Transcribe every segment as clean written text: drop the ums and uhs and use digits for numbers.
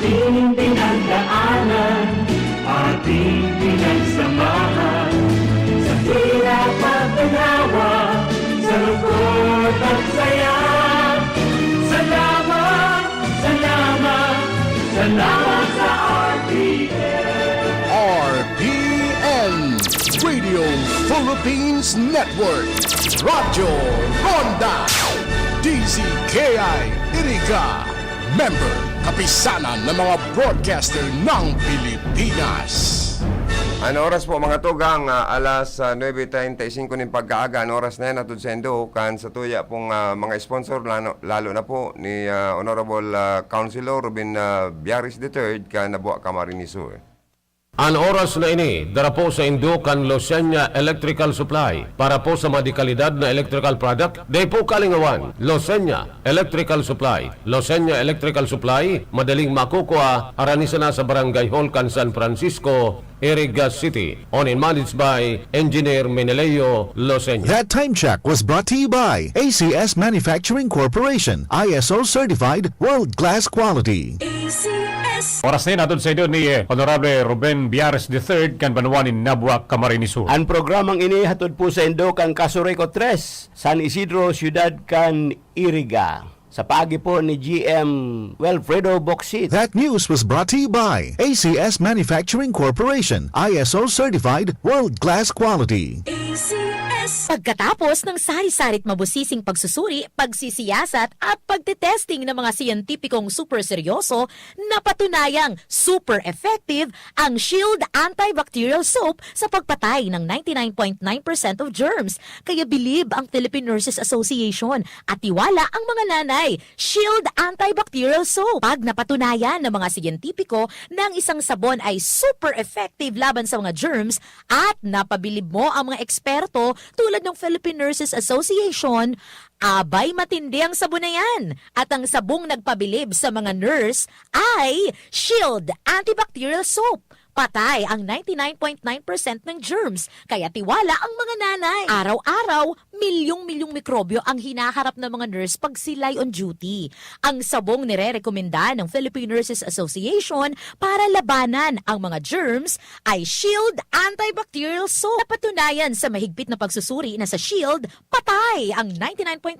ating pinagdaanan, ating pinagsamahan, sa hirap at ginawa, sa lungkot at saya. Salamat, salamat, salamat sa RTN. RTN Radio Philippines Network, Radyo Ronda, DZKI Iriga, member kapisanan ng mga broadcaster ng Pilipinas. Ano oras po mga tugang, alas 9:35 ng pagkaaga, ang oras na yan atod sa Indo, kan sa tuya pong mga sponsor, lalo na po ni Honorable Councilor Ruben Biaris III, kan Nabuak Camarines. Ang oras na ini, dara po sa Indukan Losenya Electrical Supply para po sa madikalidad na electrical product. Day po kalingawan, Losenya Electrical Supply. Losenya Electrical Supply, madaling makukuha, aranisa na sa Barangay Hall, kan San Francisco, Iriga City. Owned and managed by Engineer Meneleo Losenya. That time check was brought to you by ACS Manufacturing Corporation, ISO certified, world-class quality. Oras na natod sa idon ni Honorable Ruben Biares III kan Banuanin Nabuak Camarines Sur. Ang programang ini hatod po sa Indo kan Casureco 3, San Isidro, Ciudad kan Iriga. Sa paagi po ni GM Wilfredo Boxit. That news was brought to you by ACS Manufacturing Corporation, ISO certified, world-class quality. Pagkatapos ng sari-sarit mabusising pagsusuri, pagsisiyasat at pagtetesting ng mga siyentipikong super seryoso, napatunayang super effective ang Shield Antibacterial Soap sa pagpatay ng 99.9% of germs. Kaya bilib ang Philippine Nurses Association at tiwala ang mga nanay. Shield Antibacterial Soap. Pag napatunayan ng mga siyentipiko na ang isang sabon ay super effective laban sa mga germs at napabilib mo ang mga eksperto tulad ng Philippine Nurses Association, abay matindi ang sabon na yan. At ang sabong nagpabilib sa mga nurse ay Shield Antibacterial Soap. Patay ang 99.9% ng germs, kaya tiwala ang mga nanay. Araw-araw, milyong-milyong mikrobyo ang hinaharap ng mga nurse pag sila'y on duty. Ang sabong nire-rekomenda ng Philippine Nurses Association para labanan ang mga germs ay Shield Antibacterial Soap. Napatunayan sa mahigpit na pagsusuri na sa Shield, patay ang 99.9%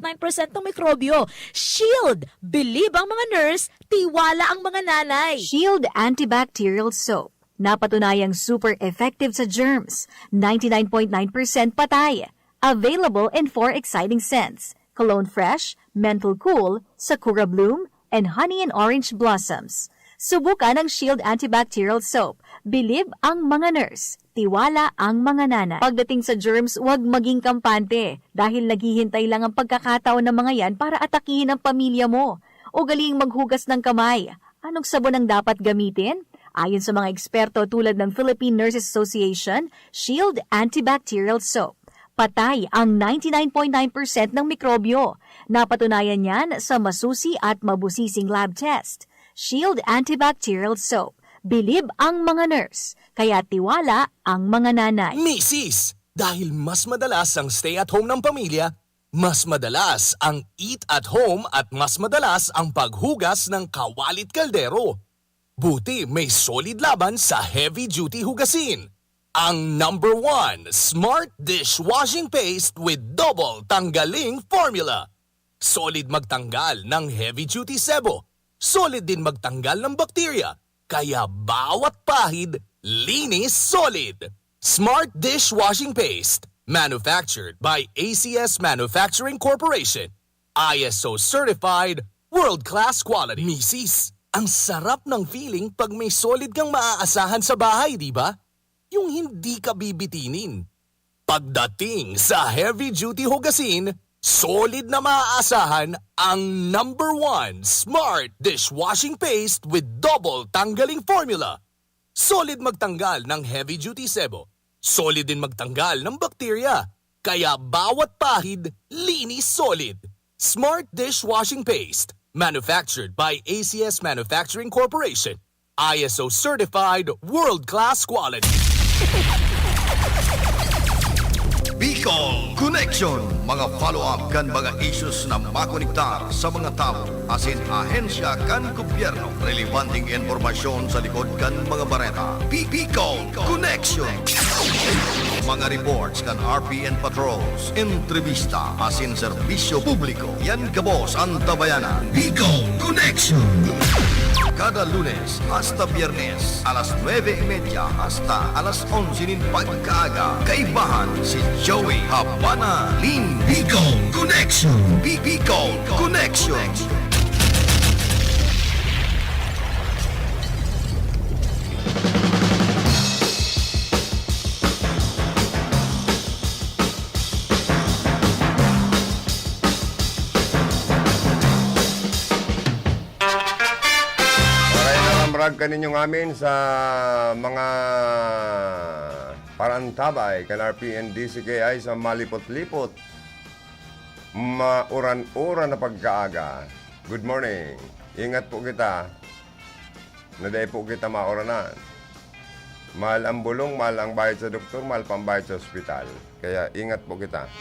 ng mikrobyo. Shield, bilib ang mga nurse, tiwala ang mga nanay. Shield Antibacterial Soap. Napatunayang super effective sa germs, 99.9% patay. Available in 4 exciting scents: Cologne Fresh, Menthol Cool, Sakura Bloom, and Honey and Orange Blossoms. Subukan ang Shield Antibacterial Soap. Bilib ang mga nurse. Tiwala ang mga nanay. Pagdating sa germs, huwag maging kampante dahil naghihintay lang ang pagkakataon ng mga yan para atakihin ang pamilya mo. Ugaling maghugas ng kamay. Anong sabon ang dapat gamitin? Ayon sa mga eksperto tulad ng Philippine Nurses Association, Shield Antibacterial Soap. Patay ang 99.9% ng mikrobyo. Napatunayan yan sa masusi at mabusising lab test. Shield Antibacterial Soap. Bilib ang mga nurse, kaya tiwala ang mga nanay. Misis, dahil mas madalas ang stay at home ng pamilya, mas madalas ang eat at home at mas madalas ang paghugas ng kawalit kaldero. Buti may solid laban sa heavy-duty hugasin. Ang number 1 Smart Dishwashing Paste with double tanggaling formula. Solid magtanggal ng heavy-duty sebo. Solid din magtanggal ng bakterya. Kaya bawat pahid, linis solid. Smart Dishwashing Paste. Manufactured by ACS Manufacturing Corporation. ISO certified, world-class quality. Misis, ang sarap ng feeling pag may solid kang maaasahan sa bahay, di ba? Yung hindi ka bibitinin. Pagdating sa heavy-duty hugasin, solid na maaasahan ang number 1 Smart Dishwashing Paste with double tanggaling formula. Solid magtanggal ng heavy-duty sebo. Solid din magtanggal ng bakterya. Kaya bawat pahid, linis solid. Smart Dishwashing Paste. Manufactured by ACS Manufacturing Corporation. ISO certified, world-class quality. Bicol Connection. Mga follow-up kan mga issues na makonektar sa mga tao asin ahensya kan gobyerno. Relevanting informasyon sa likod kan mga bareta. Bicol Connection. Mga reports kan RPN patrols, entrevista asin serbisyo publiko. Yan kabos ang tabayanan. Bicol Connection. Kada Lunes hasta Biyernes, alas 9:30 hasta alas 11 ng pagkaaga. Kaibahan si Joey Habana Lin. Bicol Connection. Bicol Connection. Marag kaninyong amin sa mga parantabay kan RPN DCKI sa malipot-lipot. Mauran-uran na pagkaaga. Good morning. Ingat po kita. Naday po kita mauranan. Mahal ang bulong, mahal ang bayad sa doktor, mahal pang bayad sa ospital. Kaya ingat po kita.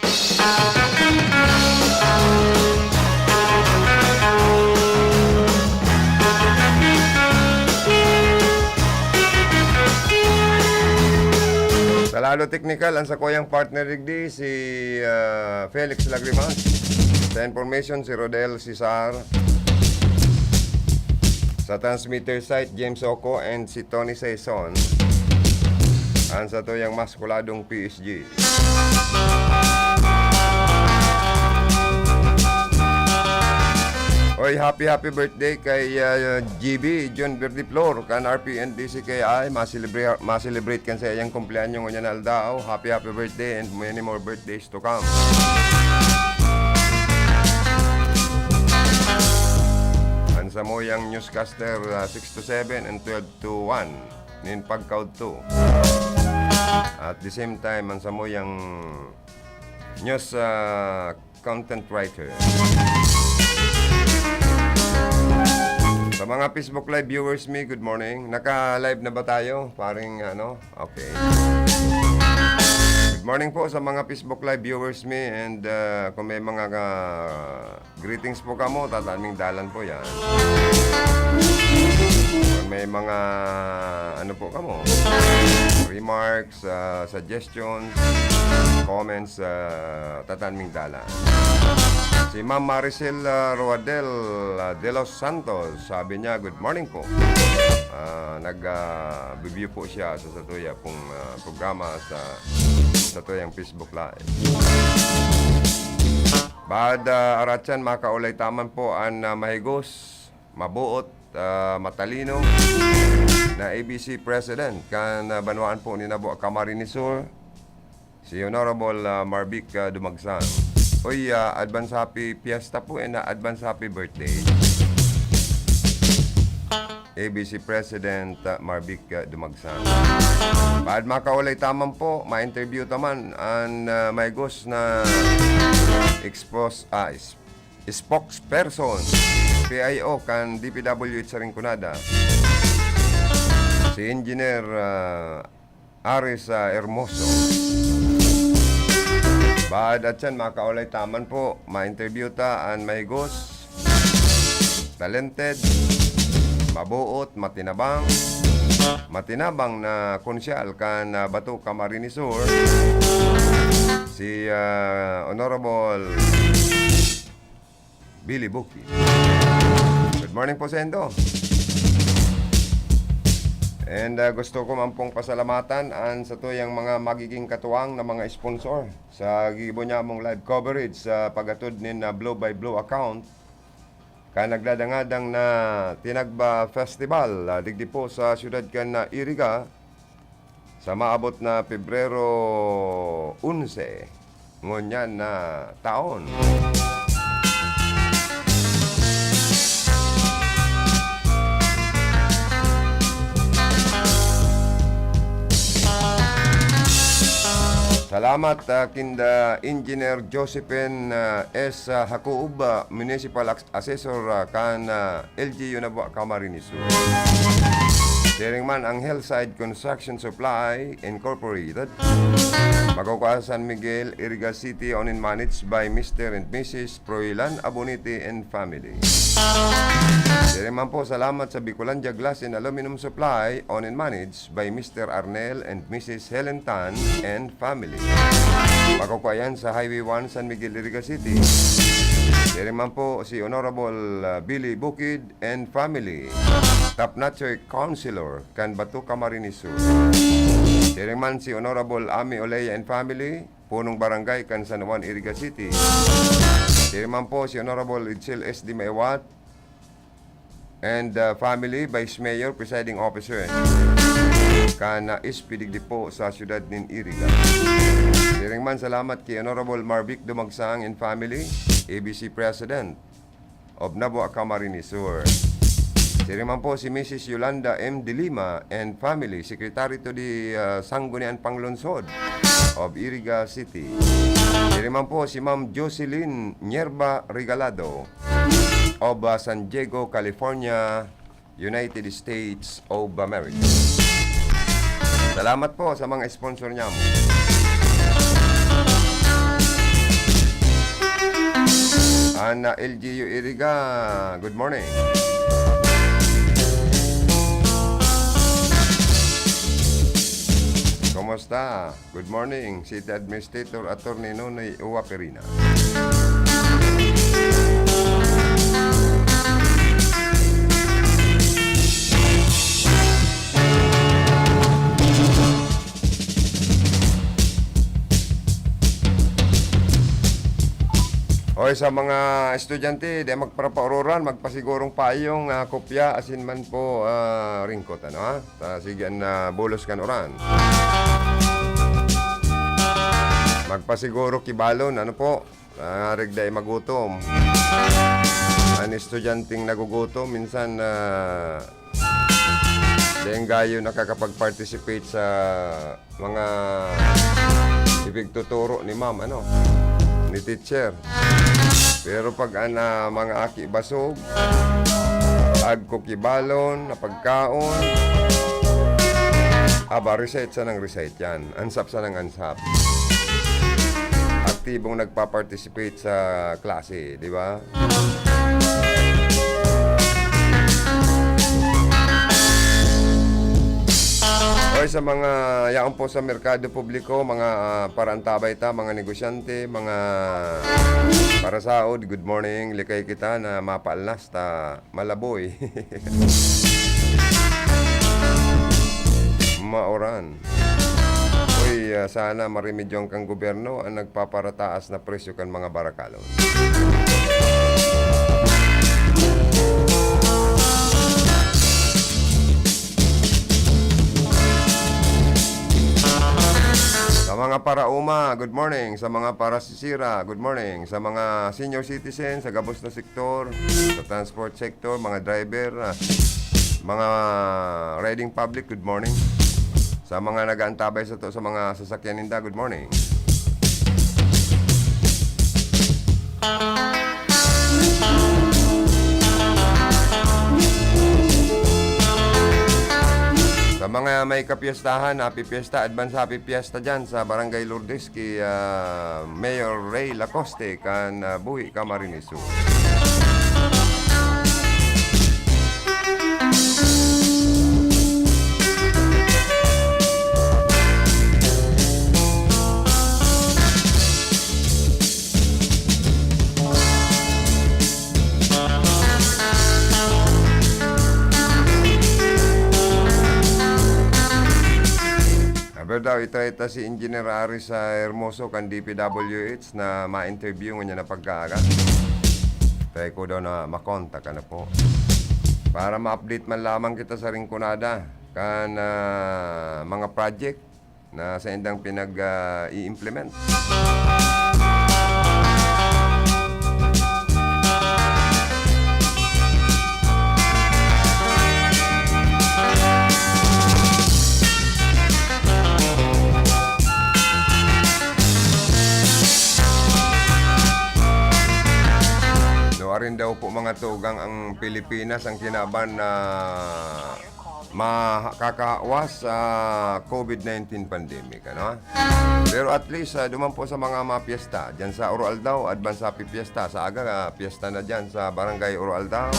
Sa Lalo Technical, ang sakuyang partner rigdi si Felix Lagrimas. Sa information, si Rodel Cesar. Sa transmitter site, James Oco and si Tony Saison. Ang sa tuyang maskuladong PSG. Oy, happy birthday kay GB John Verdiflor kan RPN DCKI. Ma-celebrate kan sa iyang kumpleanyo ngayon aldao. Happy birthday and many more birthdays to come. Ang sa mo yung newscaster 6 to 7 and 12 to 1 nin pagkaud to. At the same time ang sa mo yung news content writer. Sa mga Facebook Live viewers me, good morning. Naka-live na ba tayo? Paring ano? Okay. Good morning po sa mga Facebook Live viewers me and kung may mga greetings po kamo, tataming dalan po yan. Kung may mga ano po kamo, remarks, suggestions, comments, tataming dalan. Si Ma'am Maricel Roadel de los Santos, sabi niya, good morning po. Nag-review po siya sa Satuya pong programa sa Satuyang Facebook Live. Bad Arachan, makaulay taman po ang mahigos, mabuot, matalino na ABC President kan banwaan po ni Nabo Camarines Sur, si Honorable Marvic Dumagsang. Uy, advance happy fiesta po and advance happy birthday. ABC President Marvic Dumagsang. Baad makaulay taman po, ma-interview taman ang may gust na spokesperson PIO kan DPWH sa Rinconada. Si Engineer Aris Hermoso. Baad at yan, makaulay taman po, ma-interview ta ang mahigos, talented, mabuot, matinabang na konsyal kan Bato Camarines Sur, si Honorable Billy Buki. Good morning po, Sendo. And gusto ko man pong pasalamatan ang sa tuyang mga magiging katuwang na mga sponsor sa gibo niya mong live coverage sa pagatod nin na Blow by Blow account ka nagladangadang na Tinagba Festival digdi po sa siyudad kan na Iriga sa maabot na Pebrero 11 ngunyan na taon. Salamat kinda Engineer Josephine S. Hakuub, Municipal Assessor kan LGU na Camarines Sur. Si Sharing man ang Hillside Construction Supply Incorporated. Makukuha San Miguel, Iriga City, owned and managed by Mr. and Mrs. Proilan Abonite and family. Sharing man po, salamat sa Bicolandia Glass and Aluminum Supply, owned and managed by Mr. Arnel and Mrs. Helen Tan and family. Makukuha yan sa Highway 1, San Miguel, Iriga City. Sharing man po si Honorable Billy Bukid and family. Top Notcher Councilor, Canbatu Camarines Sur. Sharing man si Honorable Ami Oleya and family, Punong Barangay, Can San Juan, Iriga City. Sharing man po si Honorable Itzel S. D. Maywat and family, Vice Mayor, Presiding Officer, Kana Ispidigdi po sa siyudad ng Iriga. Sharing man salamat kay Honorable Marvic Dumagsang and family, ABC President of Nabua Camarines Sur. Sharing man po si Mrs. Yolanda M. De Lima and family, Secretary to the Sangguniang Panglunsod of Iriga City. Sharing man po si Ma'am Jocelyn Nierba Regalado of San Diego, California, United States of America. Salamat po sa mga sponsor niya mo. Ana LGU Iriga, good morning. Kumusta? Good morning, City Administrator Attorney Nonoy Uwa Perina. Hoy, sa mga estudyante, di magpapaururan, magpasigurong payong kopya, asin man po ringkot, ano ha? Sigan bolos kan oran. Magpasiguro kibalon, ano po? Regday magutom. Ang estudyanteng nagugutom, minsan dahil gayo nakakapag-participate sa mga ibig tuturo ni ma'am, ano? Ni teacher. Pero pag mga aki basog, agkukibalon, na pagkaon, recite sa ng recite yan. Ansap sa ng ansap. Aktibong nagpa-participate sa klase, di ba? Hoy, sa mga yaon po sa merkado publiko, mga parantabay ta, mga negosyante, mga parasaod, good morning, likay kita na mapaalas ta malaboy. Maoran. Hoy, sana marimedyon kang gobyerno ang nagpaparataas na presyo kan mga barakalon. Sa mga parauma, good morning. Sa mga parasisira, good morning. Sa mga senior citizens, sa gabos na sektor, sa transport sector, mga driver, mga riding public, good morning. Sa mga nag-aantabay sa mga sasakyan ninda, good morning. Sa mga may kapiestahan, happy fiesta, advance happy fiesta dyan sa Barangay Lourdes kay Mayor Ray Lacoste kan Buhi Camarines Sur. Daw itreta si Engineer Aris sa Hermoso kan DPWH na ma-interview niya na pagkaaga. Tayo ko daw na makontak ka na po. Para ma-update man lamang kita sa Rinconada kan mga project na sa indang pinag-i-implement. Rin daw po mga tugang ang Pilipinas ang kinaban na makakawas sa COVID-19 pandemic, ano? Pero at least duman po sa mga piyesta, diyan sa Oro Aldao, Advance Happy Fiesta. Sa aga, piyesta na diyan sa Barangay Oro Aldao.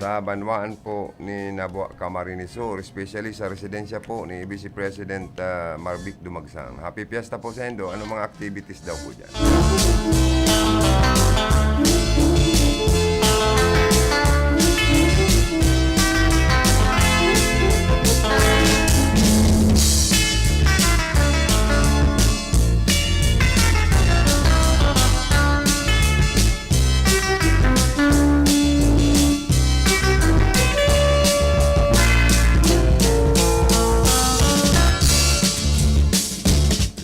Sa Banwaan po ni Nabua Camarines Sur, especially sa residensya po ni Vice President Marvic Dumagsang. Happy Fiesta po sa Indo. Anong mga activities daw po dyan?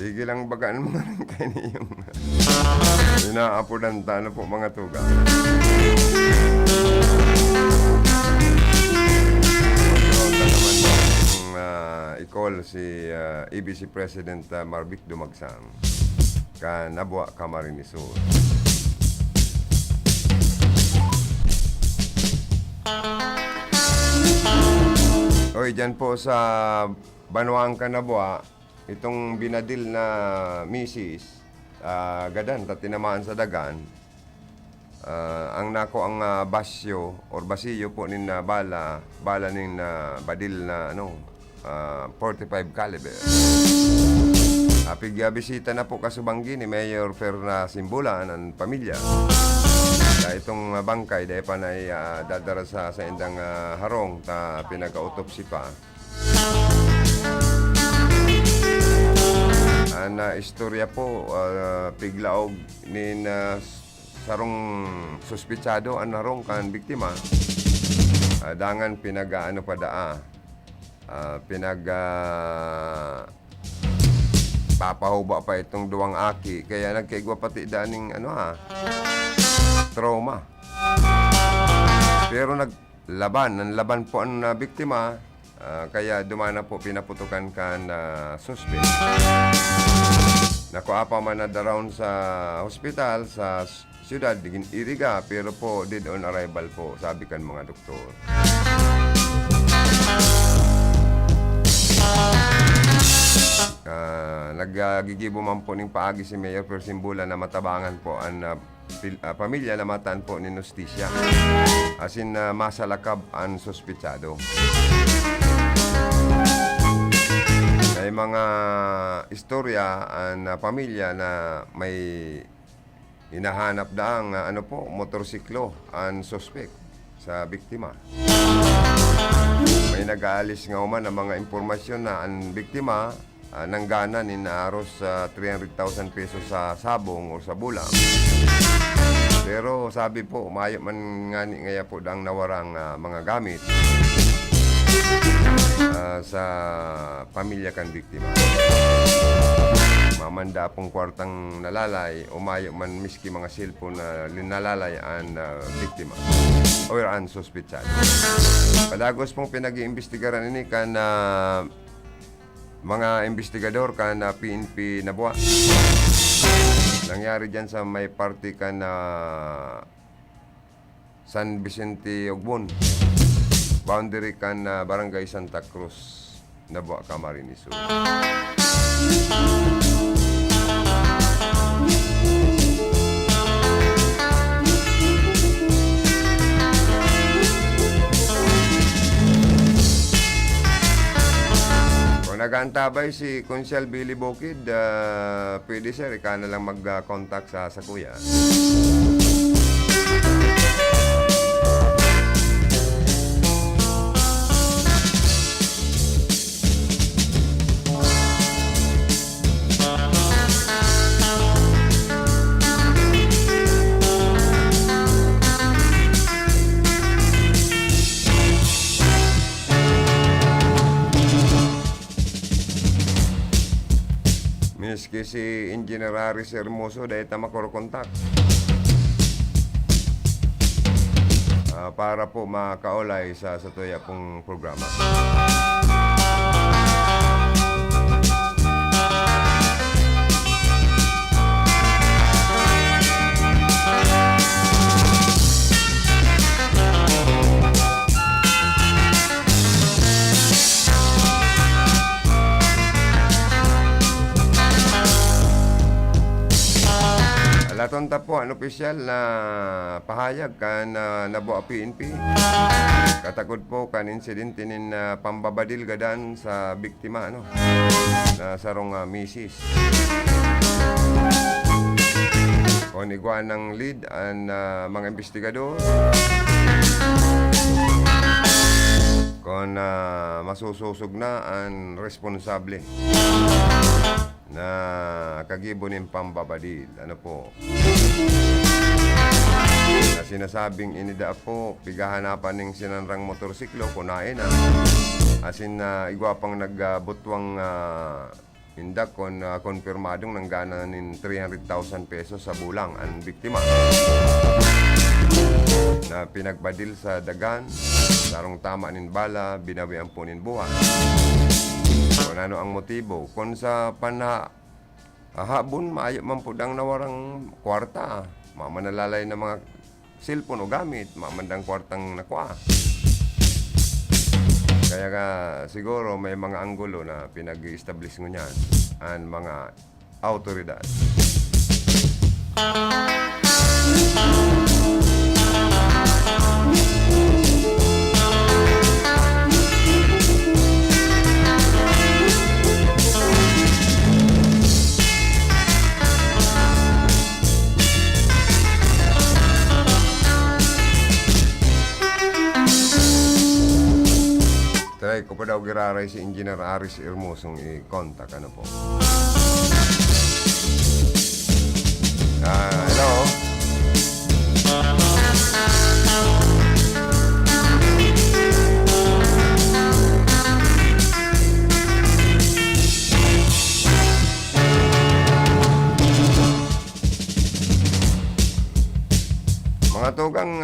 Sige lang bagaan mo rin kayo niyong inaapudan na po mga tuga. Naman i-call si EBC President Marvic Dumagsang ka Nabua Camarines Sur. Oy, dyan po sa Banwaan Kanabua, itong binadil na misis, gadan, tinamaan sa dagan, ang nako ang basyo or basiyo po nin bala nin badil na 45 caliber. Bisita na po kasubanggi ni Mayor Ferna Simbulan ang pamilya. Itong bangkay dahil pa na dadara sa indang harong ta pinag-autopsy pa. Istorya po, piglaog ni sarong suspitsado ang harong kan biktima. Dangan pinag-ano pa daa. Papahuba pa itong duwang aki. Kaya nagkaigwa pati daning trauma. Pero nanlaban po ang biktima, kaya dumana po pinaputukan kan suspect. Nakuha pa man na daroon sa hospital sa siyudad digin Iriga, pero po dead on arrival po, sabi kan mga doktor. Naggigibo man po ng paagi si Mayor Persimbula na matabangan po ang pamilya na mataan po ni Nostisya. As in, masalakab ang suspitsado. May mga istorya ang pamilya na may hinahanap daang motorsiklo ang suspect sa biktima. May nag-aalis nga man ng mga impormasyon na ang biktima nanggana ni naaros sa 300,000 pesos sa sabong o sa bulang. Pero sabi po, mayo man ngaya po dang nawarang mga gamit sa pamilya kan biktima. Mamanda pong kwartang nalalay, umayo man miski mga cellphone na linalalay ang biktima or ang suspitsado. Padagos pong pinag-iimbestigaran ini kan mga investigador kan PNP Nabua. Nangyari dyan sa may party kan San Vicente Ogbon, boundary kan Barangay Santa Cruz, Nabua Camarines Sur. Kung nag-aantabay si Consial Billy Bukid, pwede sir, ika na lang mag-contact sa kuya. Miski si Engineer Aris Hermoso dahil makorokontak para po makaulay sa tuya pong programa. Laton ta po ang opisyal na pahayag kan nabuo PNP. Katakod po kan insidente nin pambabadil gadan sa biktima ano na sarong misis. Kung iguan ng lead ang mga investigador. Kung masususog na ang responsable na kagibo ng pambabadil. Ano po? Na sinasabing inida po, pigahanapan ng sinanrang motorsiklo, kunain na. Asin na igwapang nagbutwang indak kon konfirmadong nanggana nin 300,000 pesos sa bulang ang biktima. Na pinagbadil sa dagan, sarong tama nin bala, binawi ang punin buhay. Kung ano ang motibo. Kung sa habon, maayo man po dang nawarang kwarta. Mamanalalay na mga cellphone o gamit, mamandang kwartang nakwa. Kaya ka siguro may mga anggulo na pinag-i-establish mo niyan ang mga autoridad. Try ko pa daw giraray si Engineer Aris Hermosong i-contact. Ano po? Hello? Mga tugang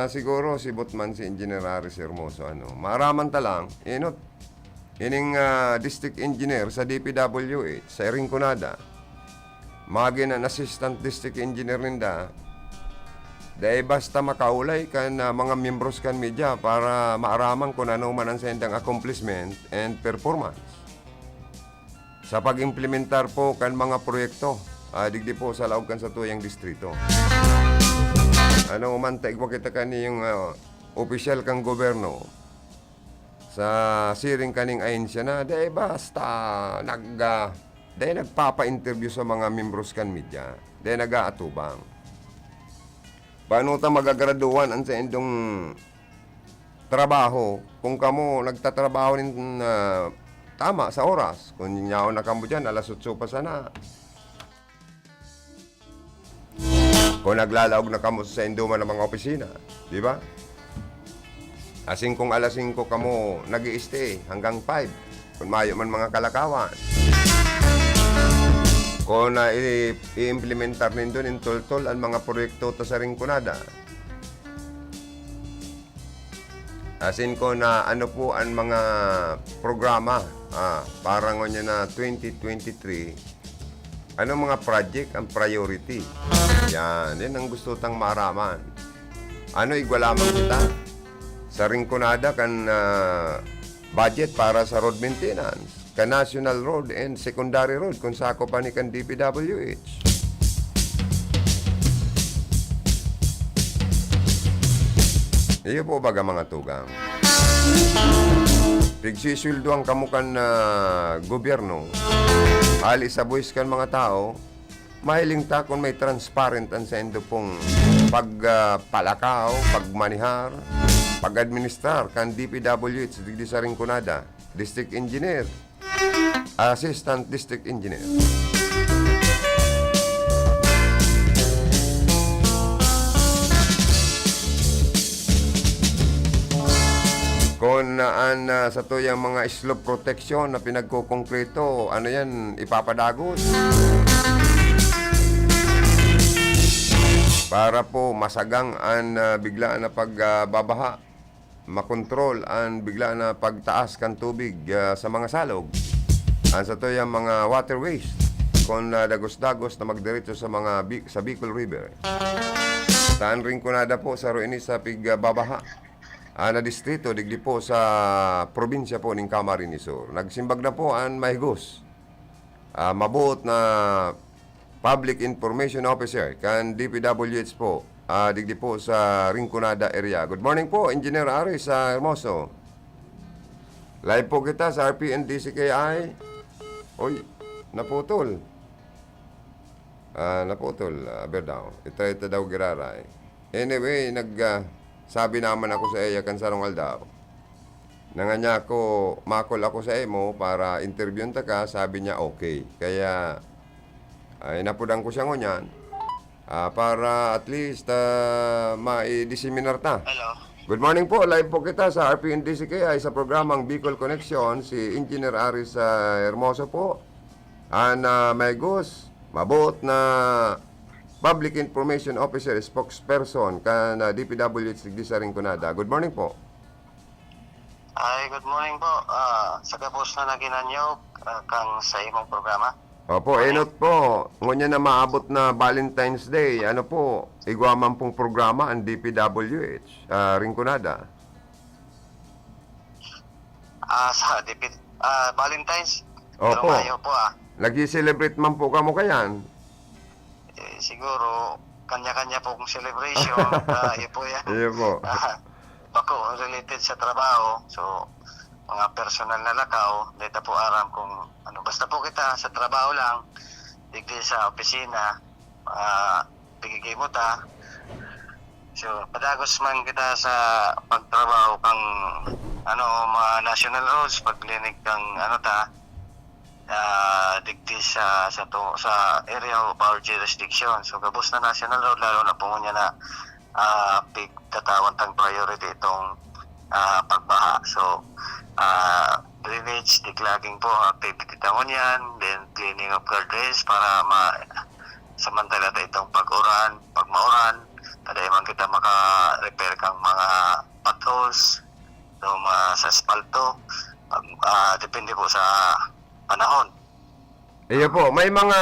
siguro si Botman, si Engineer Aris Hermoso, maaraman talang, ining district engineer sa DPWH, sa Rinconada, magin ang assistant district engineer ninda, dahil basta makaulay kan mga membros kan media para maaraman kung ano man ang sendang accomplishment and performance. Sa pag-implementar po kan mga proyekto, digdi po sa laog kan sa tuyang distrito. Ano man taigwa kita kani yung opisyal kang gobyerno sa siring kaning ahensya na dahil basta dahil nagpapa-interview sa mga membros kan media dahil nag-aatubang. Paano ta magagraduan ang sa indong trabaho kung kamo nagtatrabaho nin tama sa oras kung nyaw na kamo dyan alas 8 pa sana. Kung naglalaog na kamo sa induman ng mga opisina, di ba? Asing kung alas 5 kamo nag-i-stay hanggang 5, kung mayo man mga kalakawan. Kung i-implementar nindo in tol-tol ang mga proyekto ta sa Rinconada. Asin ko na ano po ang mga programa, parang niya na 2023, ano mga project ang priority? Yan ang gusto tang maaraman. Ano igwalaman kita? Sa Rinconada kan budget para sa road maintenance, kan national road and secondary road kung sako pa ni kan DPWH. Iyo po baga mga tugang. Pigsisilduan kamo kan gobyerno. Ali sa buwis kan mga tao, mahiling ta kung may transparent ang sendo pong pagpalakaw, pagmanihar, pag-administrar kan DPWH digdi sa Rinconada, District Engineer, Assistant District Engineer. Kung sa to yung mga slope protection na pinagkukongkreto, ano yan, ipapadagos. Para po masagang ang bigla na pagbabaha, makontrol ang bigla na pagtaas kan tubig sa mga salog. Sa to yung mga waterways, kung dagos-dagos na magdiretso sa mga sa Bicol River. Saan Rinconada po sa Ruini sa pigbabaha. Na distrito, digdi po sa probinsya po ng Camarines Sur. Nagsimbag na po ang mahigos. Mabuot na Public Information Officer kan DPWH po. Digdi po sa Rinconada area. Good morning po, Engineer Aris Hermoso. Live po kita sa RPNDCKI. Oy, naputol. Naputol, Berdaw. Ito daw giraray. Anyway, sabi naman ako sa iya kan sarong aldaw. Nanganya ko, makol ako sa imo para interviewin ta ka, sabi niya okay. Kaya, ay napudang ko siya ngunyan para at least ma-diseminar ta. Hello. Good morning po, live po kita sa RPNDCKI sa programang Bicol Connection, si Engineer Aris Hermoso po. May gus, mabot na Public Information Officer, spokesperson kan DPWH Digdi sa Rinconada. Good morning po. Ay, good morning po. Sa gabos na naginanyo kang sa imong programa. Opo, enot po. Ngunya na maabot na Valentine's Day. Ano po, igwaman pong programa ang DPWH, Rinconada. Sa Valentine's? Opo. Pero mayo po Nag-celebrate man po kamo kayan. Siguro, kanya-kanya po kong celebration. Iyo po yan. Iyo po. Bako, related sa trabaho. So, mga personal na lakaw, dito po aram kung ano. Basta po kita sa trabaho lang, digdi sa opisina, pigigay mo ta. So, padagos man kita sa pagtrabaho kang mga national roads, paglinig kang digdi sa area of our jurisdiction. So, gabos na national road, lalo na po niya na pigtatawan tang priority itong pagbaha. So, drainage, diglaging po, activity tawon yan, then cleaning of guardrails para samantala itong pagmauran, taday man kita maka-repair kang mga potholes, so, sa asfalto, depende po sa panahon. Iyo po, may mga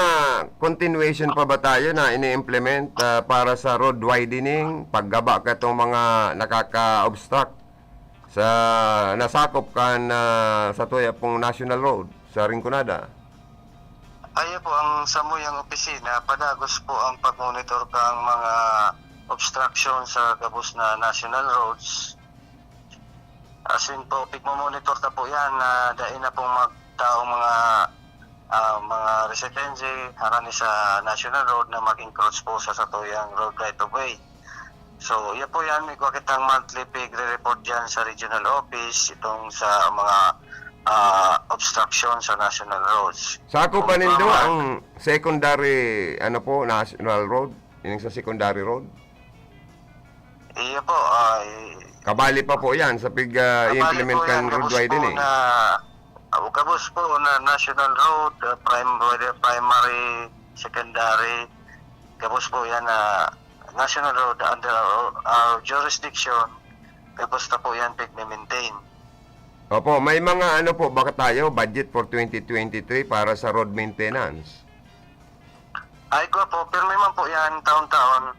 continuation pa ba tayo na ini-implement para sa road widening, paggaba ka itong mga nakaka-obstruct sa nasakop kan sa tuya pong national road sa Rinconada? Ayo po, ang samuyang opisina, padagos po ang pag-monitor kang mga obstruction sa gabos na national roads. As in po, pigmamonitor na po yan na dain na pong magtaong mga residente harani sa national road na mag-encroach po sa satuyang road right of way. So, yan po yan, may kitang monthly pig-report dyan sa regional office itong sa mga obstruction sa national roads. Sako pa nindo ang secondary national road, yung sa secondary road? Iya po, kabali pa po yan sa i-implement kan road widening. Kabos po na national road, primary, secondary, kabos po yan na national road under our jurisdiction, kabos na po yan pig-maintain. Opo, may mga baka tayo, budget for 2023 para sa road maintenance? Ay ko po, pero may man po yan taon-taon.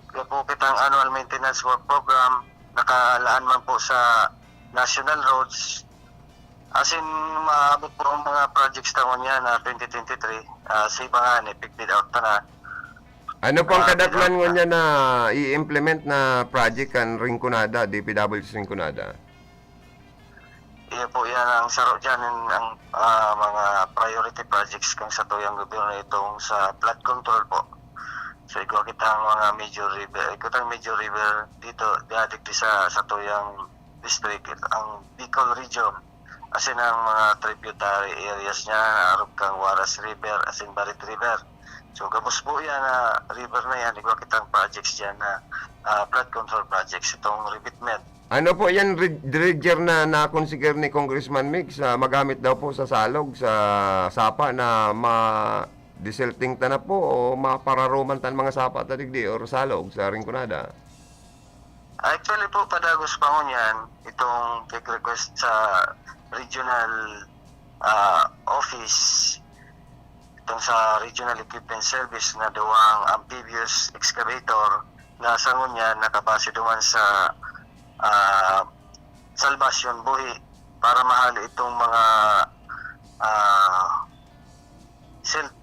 Kaya po kitang annual maintenance work program, nakalaan man po sa national roads. As in, maabot po ang mga projects taon niya na 2023, sa iba nga, ipigdid out na. Ano pang kadaglan mo niya na i-implement na project kan Rinconada, DPWH Rinconada? Iya po yan ang saro dyan, ang mga priority projects kang sa tuyang gobyerno itong sa flood control po. So, ikaw kitang mga major river dito, diadik sa tuyang district, ang Bicol region. As in, ang mga tributary areas niya, arog kang Waras River, as in Barit River. So, gabos po yan na river na yan, ikaw kitang projects dyan na flood control projects, itong revetment. Ano po yan, dredger na na-consider ni Congressman Mix, magamit daw po sa salog, sa sapa na ma-desilting ta na po o mapararoman tan mga sapa ta digdi or salog sa Rinconada? Actually po, padagos pa ko yan, itong request sa regional office, itong sa Regional Equipment Service na duwang amphibious excavator na sa ngunyan nakabase duman sa salvation buhi para mahali itong mga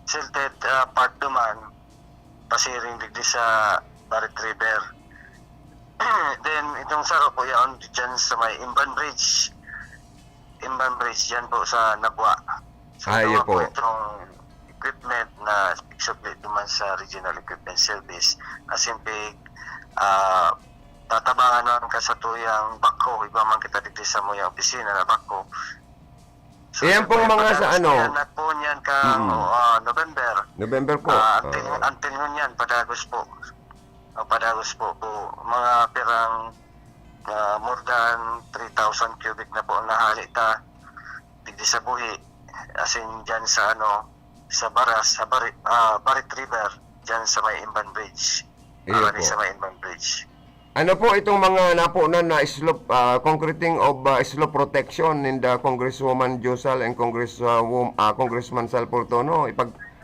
silted part duman pasiring digdi sa Barret River. Then itong saro po yan dyan sa may Imban Bridge dyan po sa Nabwa. So Ayun po po. itong equipment na sublet duman sa Regional Equipment Service as in tatabangan naman ka sa tuyang bako, iba man kita digdi sa mo yung opisina na bako. Iyan pong mga sa ano? At po niyan ka November. November po. Until niyan, padagos po. Padagos po mga pirang more than 3,000 cubic na po ang nahali ta digdi sa buhi. As in dyan sa sa Baras, sa Barret River, dyan sa may Imban Bridge. Iyo po. Sa may Imban Bridge. Ano po itong mga napunan na slope, concreting of slope protection in the Congresswoman Josal and Congressman Sal Portono?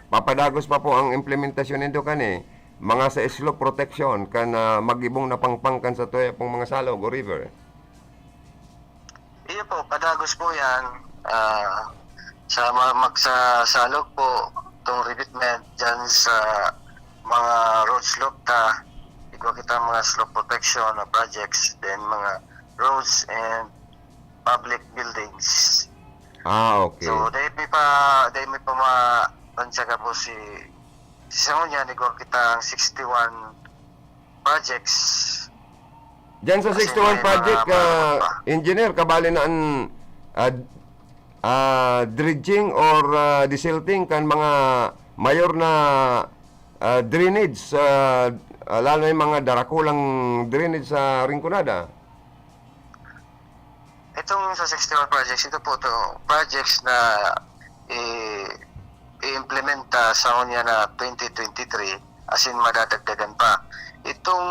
Papadagos pa po ang implementasyon nito kani. Mga sa slope protection kan magibong napangpangkan sa tuya pong mga salog o river. Iyo po, padagos po yan. Sa magsasalog po itong revetment dyan sa mga road slope ikaw kita mga slope protection na projects, then mga roads and public buildings. Okay. So dahil may pa matansya ka po si Samunya, ikaw kita 61 projects. Diyan sa 61 project, engineer, kabali na ang dredging or desilting kan mga mayor na drainage, lalo yung mga darakulang drainage sa Rinconada. Itong sa 61 projects, ito po projects na i-implementa sa kanya na 2023, as in madadagdagan pa. Itong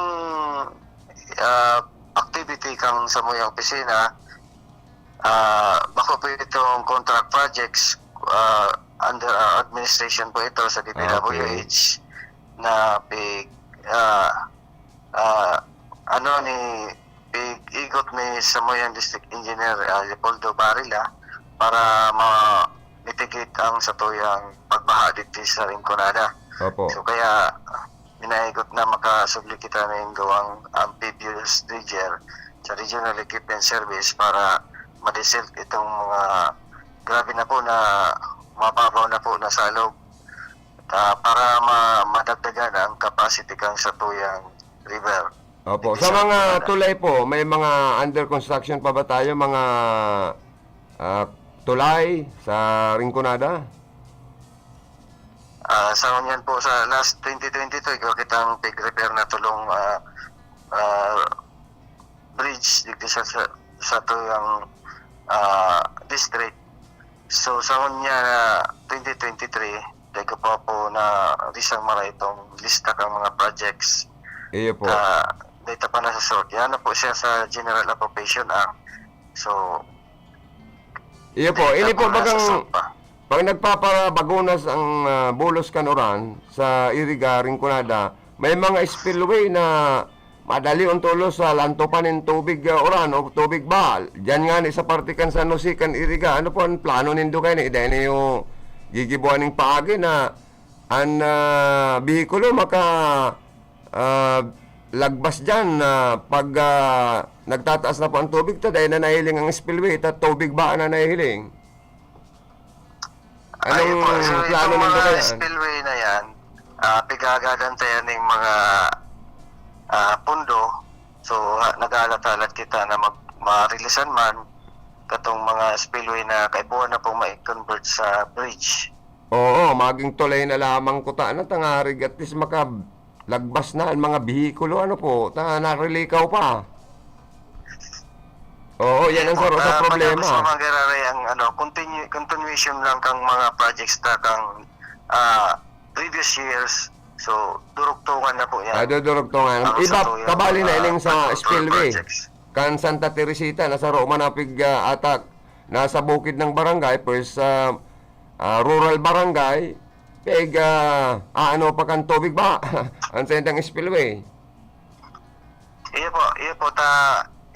activity kang sa muyang opisina, bako po itong contract projects under administration po ito sa DPWH na ikot ni Samoyan District Engineer Leopoldo Barila para ma-mitigate ang satuyang pagbaha dito sa Rinconada. Opo. So kaya minaigot na makasubli kita na yung gawang amphibious dredger sa Regional Equipment Service para ma-desilt itong mga grabe na po na mababaw na po na salog para madagdagan ang capacity kang sa tuyang river. Opo. Sa mga tulay po, may mga under construction pa ba tayo? Mga tulay sa Rinconada? Sa kanyan po, sa last 2022, ikaw kitang pig-repair na tulong bridge dito sa tuyang district. So sa kanya 2023, dahil pa po na risang mara itong lista kang mga projects. Iyo po. Data pa na sa sort. Yan na po siya sa General Appropriation Act. So, iyo po. Ini po bagang pag nagpaparabagunas ang Bulos Kanuran sa Iriga, Rinconada, may mga spillway na madali ang tulo sa lantopan ng tubig oran o tubig ba. Diyan nga ni sa partikan sa Nusikan, Iriga. Ano po ang plano nindo kayo ni? Dahil na yung gigibuan ng paagi na ang bihikulo lagbas dyan pag nagtataas na po ang tubig to dahil na nahiling ang spillway at tubig ba na nahiling? Anong plano nito kaya? Mga spillway na yan, pigagadan tayo ng mga pundo. So, nag-alat-alat kita na ma-releasean man katong mga spillway na kaibuan na pong ma-convert sa bridge. Oo, maging tulay na lamang ko na tangarig at least lagbas na ang mga bihikulo, ano po, narelikaw pa. Oo, yan ang sa problema. Sa mga gararay ang continuation lang kang mga projects na kang previous years. So, durugtungan na po yan. Durugtungan. Iba, kabali na ining sa spillway. Kan Santa Teresita, nasa Romanapig atak, nasa bukid ng barangay, first rural barangay, ano pa kan tubig ba? Ang sentang spillway. Iyo po,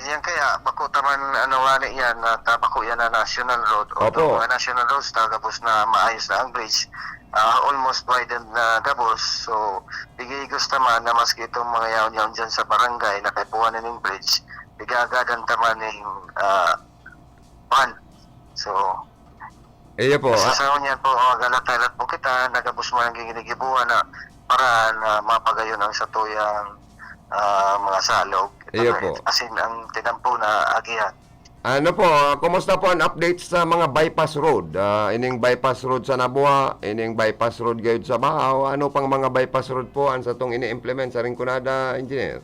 yan kaya, bako taman, yan, bako yan na national road. O mga national roads, tagapos na maayos na ang bridge, almost widened na gabos. So, bigay gusto man na maski itong mga yaon-yaon dyan sa barangay na kaipuan na ng bridge, bigagadan taman ng pan. So, Iyo po. sa niyan po, galat-galat po kita, nagabos mo ng ginigibuhan na para na mapagayon ang satuyang mga salog. Iyo po. Asin ang tinampo na agihan. Ano po, kumusta po ang update sa mga bypass road? Ining bypass road sa Nabua, ining bypass road gayud sa Bahaw, ano pang mga bypass road po ang sa itong ini-implement sa Rinconada, Engineer?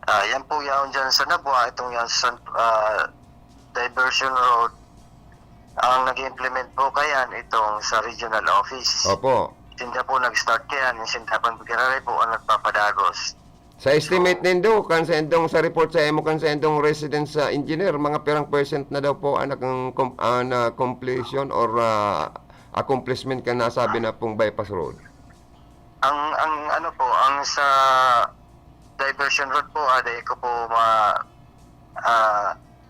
Yan po yaon dyan sa Nabua, itong yan sa diversion road. Ang nag-implement po kayan itong sa regional office. Opo. Sinda po nag-start kayan, yung sindapan pagkararay po ang nagpapadagos. Sa estimate nindo, kan sa endong sa report sa emo kan sa endong residence sa engineer, mga perang percent na daw po anak ng completion or accomplishment ka nasabi na pong bypass road? Ang ano po, ang sa diversion road po, aday ko po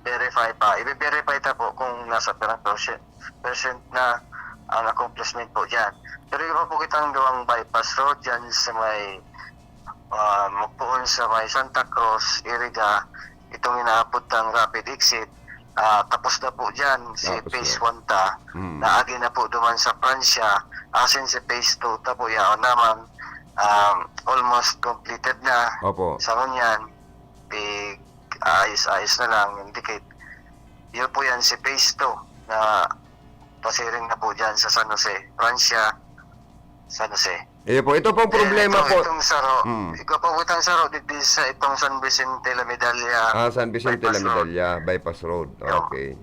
verify pa. I-verify ta po kung nasa perang percent na ang accomplishment po dyan. Pero iba po kitang gawang bypass road dyan sa may magpuon sa may Santa Cruz, Iriga, itong inaabot ng rapid exit. Tapos na po dyan si phase 1 ta, naagi na po duman sa Pransya, asin si phase 2 ta po yaon naman, almost completed na. Opo. Sa kanyan, ayos na lang, indicate. Yun po yan si phase 2 na pasiring na po dyan sa San Jose, Pransya, San Jose. Iyo po, ito pong problema po. Itong saro, ikaw po itong saro, dito sa itong San Vicente La Medalla. San Vicente La bypass road. Medalla, bypass road. Okay.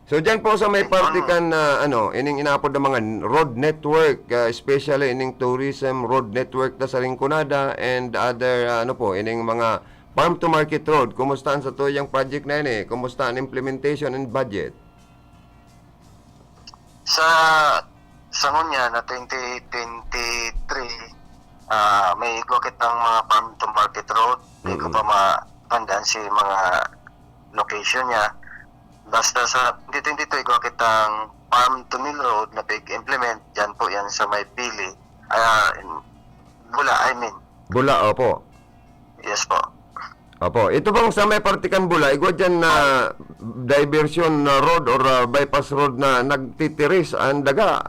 So dyan po sa may partikan na ining inapod ng mga road network, especially ining tourism road network na sa Rinconada and other ining mga farm to market road. Kumusta ang sa tuyang project na yun Kumusta ang implementation and budget? Sa ngunya na 2023, may igwakit ang mga farm to market road. May ko pa mapandaan si mga location niya. Basta sa 2022, igwakit ang farm to mill road na big implement. Yan po yan sa may Pili. Bula, opo. Yes po. Opo. Ito bang sa may partikan Bula, igwa dyan na diversion road or bypass road na nagtitiris ang daga,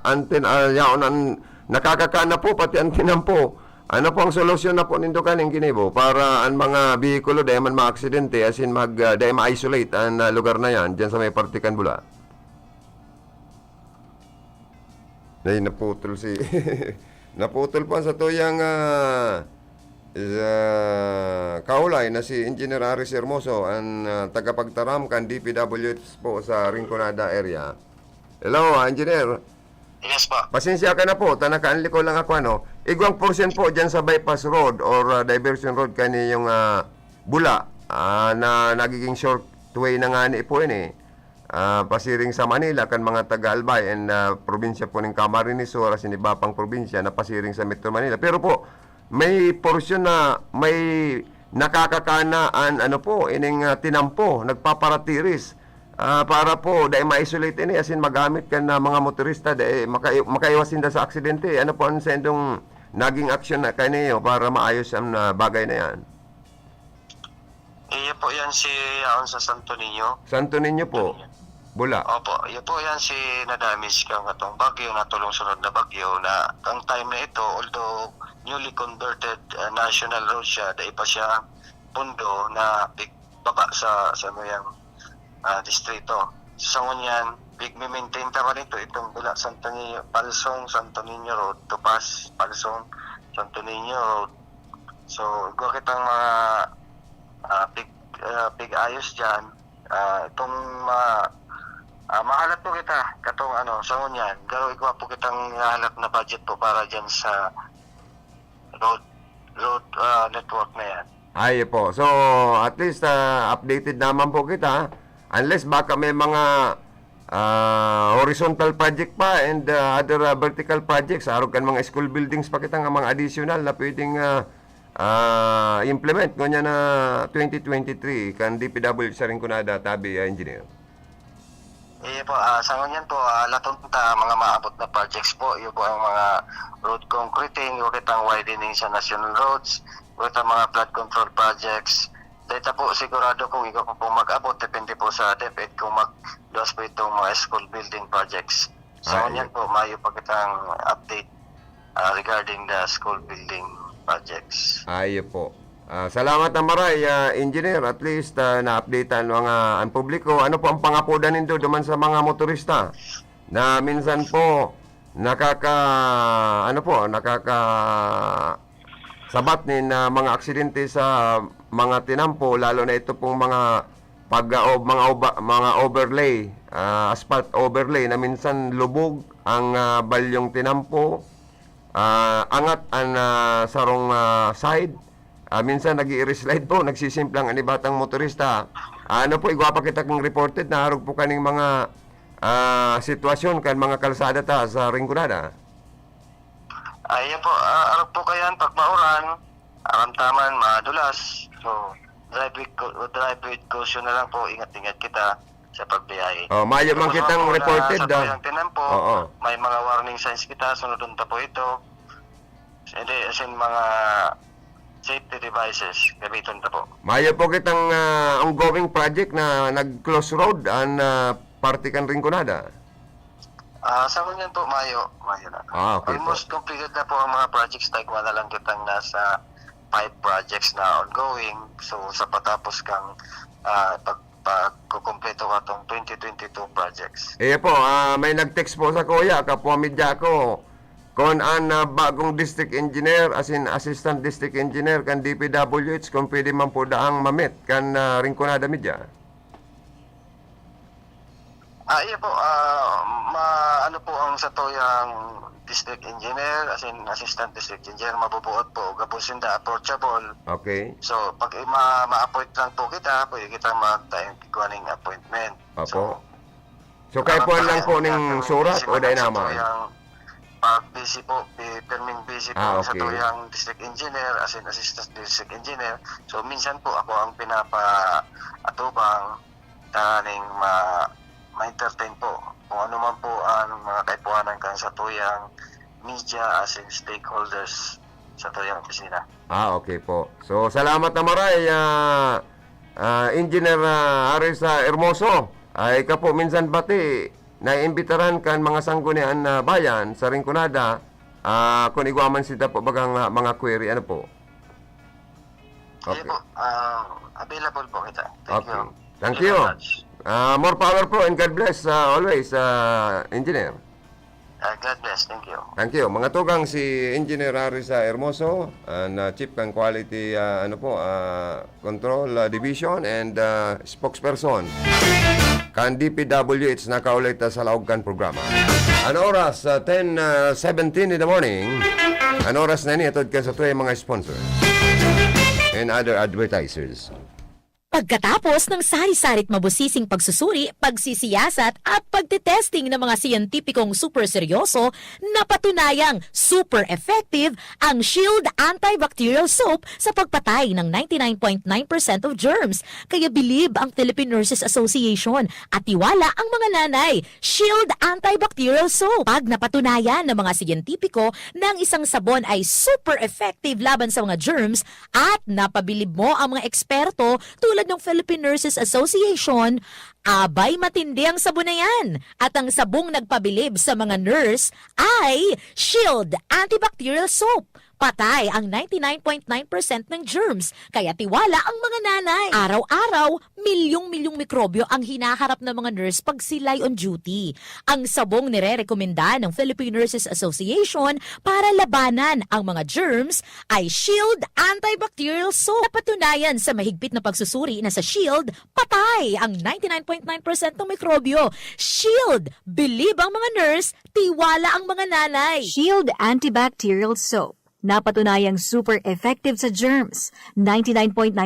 yaon ang nakakakana po, pati ang tinampo. Ano po ang solusyon na po nindo kaning kinibo para ang mga bihikulo dahil man ma-aksidente as in dahil ma-isolate ang lugar na yan dyan sa may partikan Bula? Naputol si naputol pa sa tuyang kaulay na si Engineer Aris Hermoso ang tagapagtaram kan DPWH po sa Rinconada area. Hello, Engineer. Yes po. Pasensya ka na po, tanakaanli ko lang ako igwang portion po dyan sa bypass road or diversion road kani yung Bula na nagiging short way na nga ni po pasiring sa Manila kan mga taga-Albay and probinsya po ng Camarines Sur as iba pang probinsya na pasiring sa Metro Manila. Pero po may portion na may nakakakanaan ining tinampo, nagpaparatiris para po dahil ma-isolate as in magamit kan na mga motorista dahil makaiwasin da sa aksidente. Ano po ang sendong naging action na kaniyo para maayos ang bagay na yan? Iya po yan si yaon sa Santo Niño. Santo Niño po, Bula. Opo, iya po yan si na-damage kang atong bagyo, natulong sunod na bagyo na ang time na ito, although newly converted national road siya, dahil pa siya pundo na baba sa mayang distrito. Sa ngunyan, maintain ta pa nito itong Bula, Santo Niño, Palsong, Santo Niño Road, Tupas, Palsong, Santo Niño Road. So, gwa kitang mga big ayos dyan. Itong mahalat po kita katong sa ngunyan, garo igwa po kitang halat na budget po para dyan sa road network na yan. Ay po. So, at least updated naman po kita. Unless baka may mga horizontal project pa and other vertical projects. Arog kan mga school buildings pa kita nga mga additional na pwedeng implement. Ngonya na 2023 kan DPW sa Rinconada, Tabi, Engineer. Po, sa ngunyan po, latunta mga maabot na projects po. Yun po ang mga road concreting, yung kitang widening sa national roads, yung kitang mga flood control projects. Dito po, sigurado kung ikaw po mag-abot, depende po sa DepEd kung mag-dos po itong mga school building projects. Sa ngunyan po, mayo pa kitang update regarding the school building projects. Ayo po. Salamat na maray, engineer. At least na-updatean ang publiko. Ano po ang pangapudan nindo duman sa mga motorista na minsan po sabat ni na mga aksidente sa mga tinampo, lalo na ito pong mga mga overlay, asphalt overlay na minsan lubog ang balyong tinampo, angat ang sarong side. Minsan nag-i-slide po, nagsisimplang anibatang motorista. Ano po, igwapa kita kong reported na harog po kaning mga sitwasyon kan mga kalsada ta sa Rinconada. Po, harog po kayan pag mauran, aramtaman, madulas. So, drive with caution na lang po, ingat-ingat kita sa pagbiyahe. Mayo man kitang reported. Sa tuyang tinampo, may mga warning signs kita, sunodun ta po ito. Hindi, as in mga safety devices, gamiton ta po. Mayo po kitang ongoing project na nag-close road ang Partikan Rinconada. Sa kunyan po, Mayo na. Okay Almost completed na po ang mga projects. Tagwa na lang kitang nasa 5 projects na ongoing. So, sa patapos kang pagkukumpleto ka itong 2022 projects. Po, may nag-text po sa kuya, kapwa midya ko. Kung ang bagong district engineer, as in assistant district engineer, kan DPWH, kung pwede man po daang mamit, kan Rinconada Media. Po, ano po ang sa toyang district engineer, as in assistant district engineer, mabubuot po, gapusin da approachable. Okay. So, pag ma-appoint lang po kita, pwede kita mag-time kuning appointment. Opo. So, kayo po lang po ng surat o dahil naman? Pag busy po, perming busy po sa okay. tuyang district engineer, as in assistant district engineer. So, minsan po ako ang pinapa-atubang taning ma-entertain po kung ano man po ang mga kaipuanan kan sa tuyang media as in stakeholders sa tuyang opisina. Okay po. So, salamat na maray, Engineer Arisa Hermoso. Ay ka po, minsan bati, naiimbitaran kan mga sanggunian na bayan sa Rinconada, kung igwaman sila po bagang mga query, ano po? Okay. Po, available po kita. Thank you. Thank you. More power po and God bless always, Engineer. God bless. Thank you. Thank you. Mga tugang si Engineer Arisa Hermoso, Chief ng Quality Control Division and spokesperson kan DPWH na kaulit sa Laugkan programa. Ano oras? 10:17 in the morning. Ano oras na niya? Ka sa tuwing mga sponsors and other advertisers. Pagkatapos ng sari-sarit mabusising pagsusuri, pagsisiyasat at pagtetesting ng mga siyentipikong super seryoso, napatunayang super effective ang Shield Antibacterial Soap sa pagpatay ng 99.9% of germs. Kaya bilib ang Philippine Nurses Association at tiwala ang mga nanay. Shield Antibacterial Soap. Pag napatunayan ng mga siyentipiko na ang isang sabon ay super effective laban sa mga germs at napabilib mo ang mga eksperto tulad ng Philippine Nurses Association, abay matindi ang sabon na yan. At ang sabong nagpabilib sa mga nurse ay Shield Antibacterial Soap. Patay ang 99.9% ng germs, kaya tiwala ang mga nanay. Araw-araw, milyong-milyong mikrobyo ang hinaharap ng mga nurse pag sila'y on duty. Ang sabong nire-rekomenda ng Philippine Nurses Association para labanan ang mga germs ay Shield Antibacterial Soap. Napatunayan sa mahigpit na pagsusuri na sa Shield, patay ang 99.9% ng mikrobyo. Shield, bilib ang mga nurse, tiwala ang mga nanay. Shield Antibacterial Soap. Napatunayang super effective sa germs. 99.9%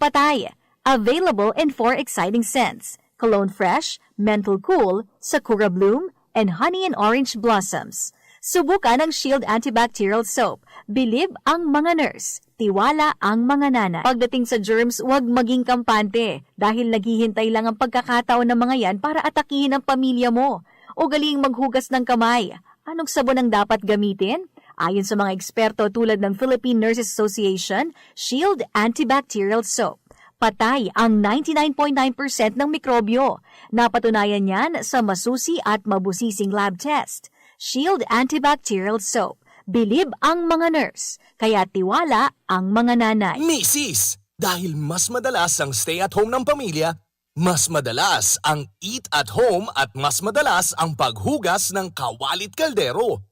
patay. Available in 4 exciting scents: Cologne Fresh, Menthol Cool, Sakura Bloom, and Honey and Orange Blossoms. Subukan ang Shield Antibacterial Soap. Bilib ang mga nurse, tiwala ang mga nanay. Pagdating sa germs, huwag maging kampante dahil naghihintay lang ang pagkakataon ng mga yan para atakihin ang pamilya mo. Ugaling maghugas ng kamay. Anong sabon ang dapat gamitin? Ayon sa mga eksperto tulad ng Philippine Nurses Association, Shield Antibacterial Soap. Patay ang 99.9% ng mikrobyo. Napatunayan yan sa masusi at mabusising lab test. Shield Antibacterial Soap. Bilib ang mga nurse, kaya tiwala ang mga nanay. Misis, dahil mas madalas ang stay at home ng pamilya, mas madalas ang eat at home at mas madalas ang paghugas ng kawalit kaldero.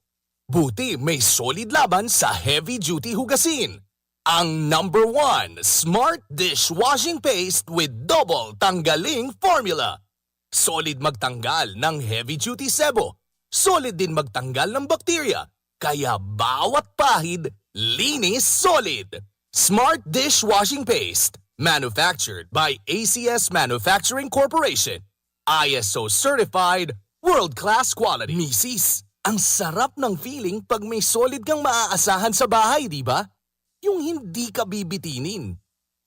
Buti may solid laban sa heavy duty hugasin. Ang number 1 Smart Dishwashing Paste with double tanggaling formula. Solid magtanggal ng heavy duty sebo. Solid din magtanggal ng bakterya. Kaya bawat pahid, linis solid. Smart Dishwashing Paste. Manufactured by ACS Manufacturing Corporation. ISO certified, world-class quality. Misis, ang sarap ng feeling pag may solid kang maaasahan sa bahay, di ba? Yung hindi ka bibitinin.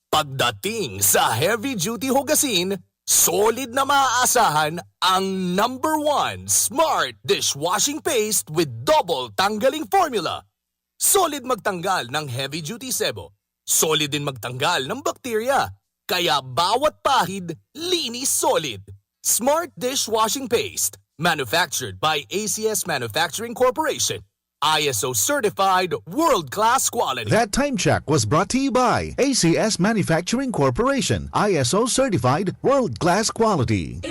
Pagdating sa heavy-duty hugasin, solid na maaasahan ang number 1 Smart Dishwashing Paste with double tanggaling formula. Solid magtanggal ng heavy-duty sebo. Solid din magtanggal ng bakterya. Kaya bawat pahid, linis solid. Smart Dishwashing Paste. Manufactured by ACS Manufacturing Corporation. ISO certified, world-class quality. That time check was brought to you by ACS Manufacturing Corporation, ISO certified, world-class quality.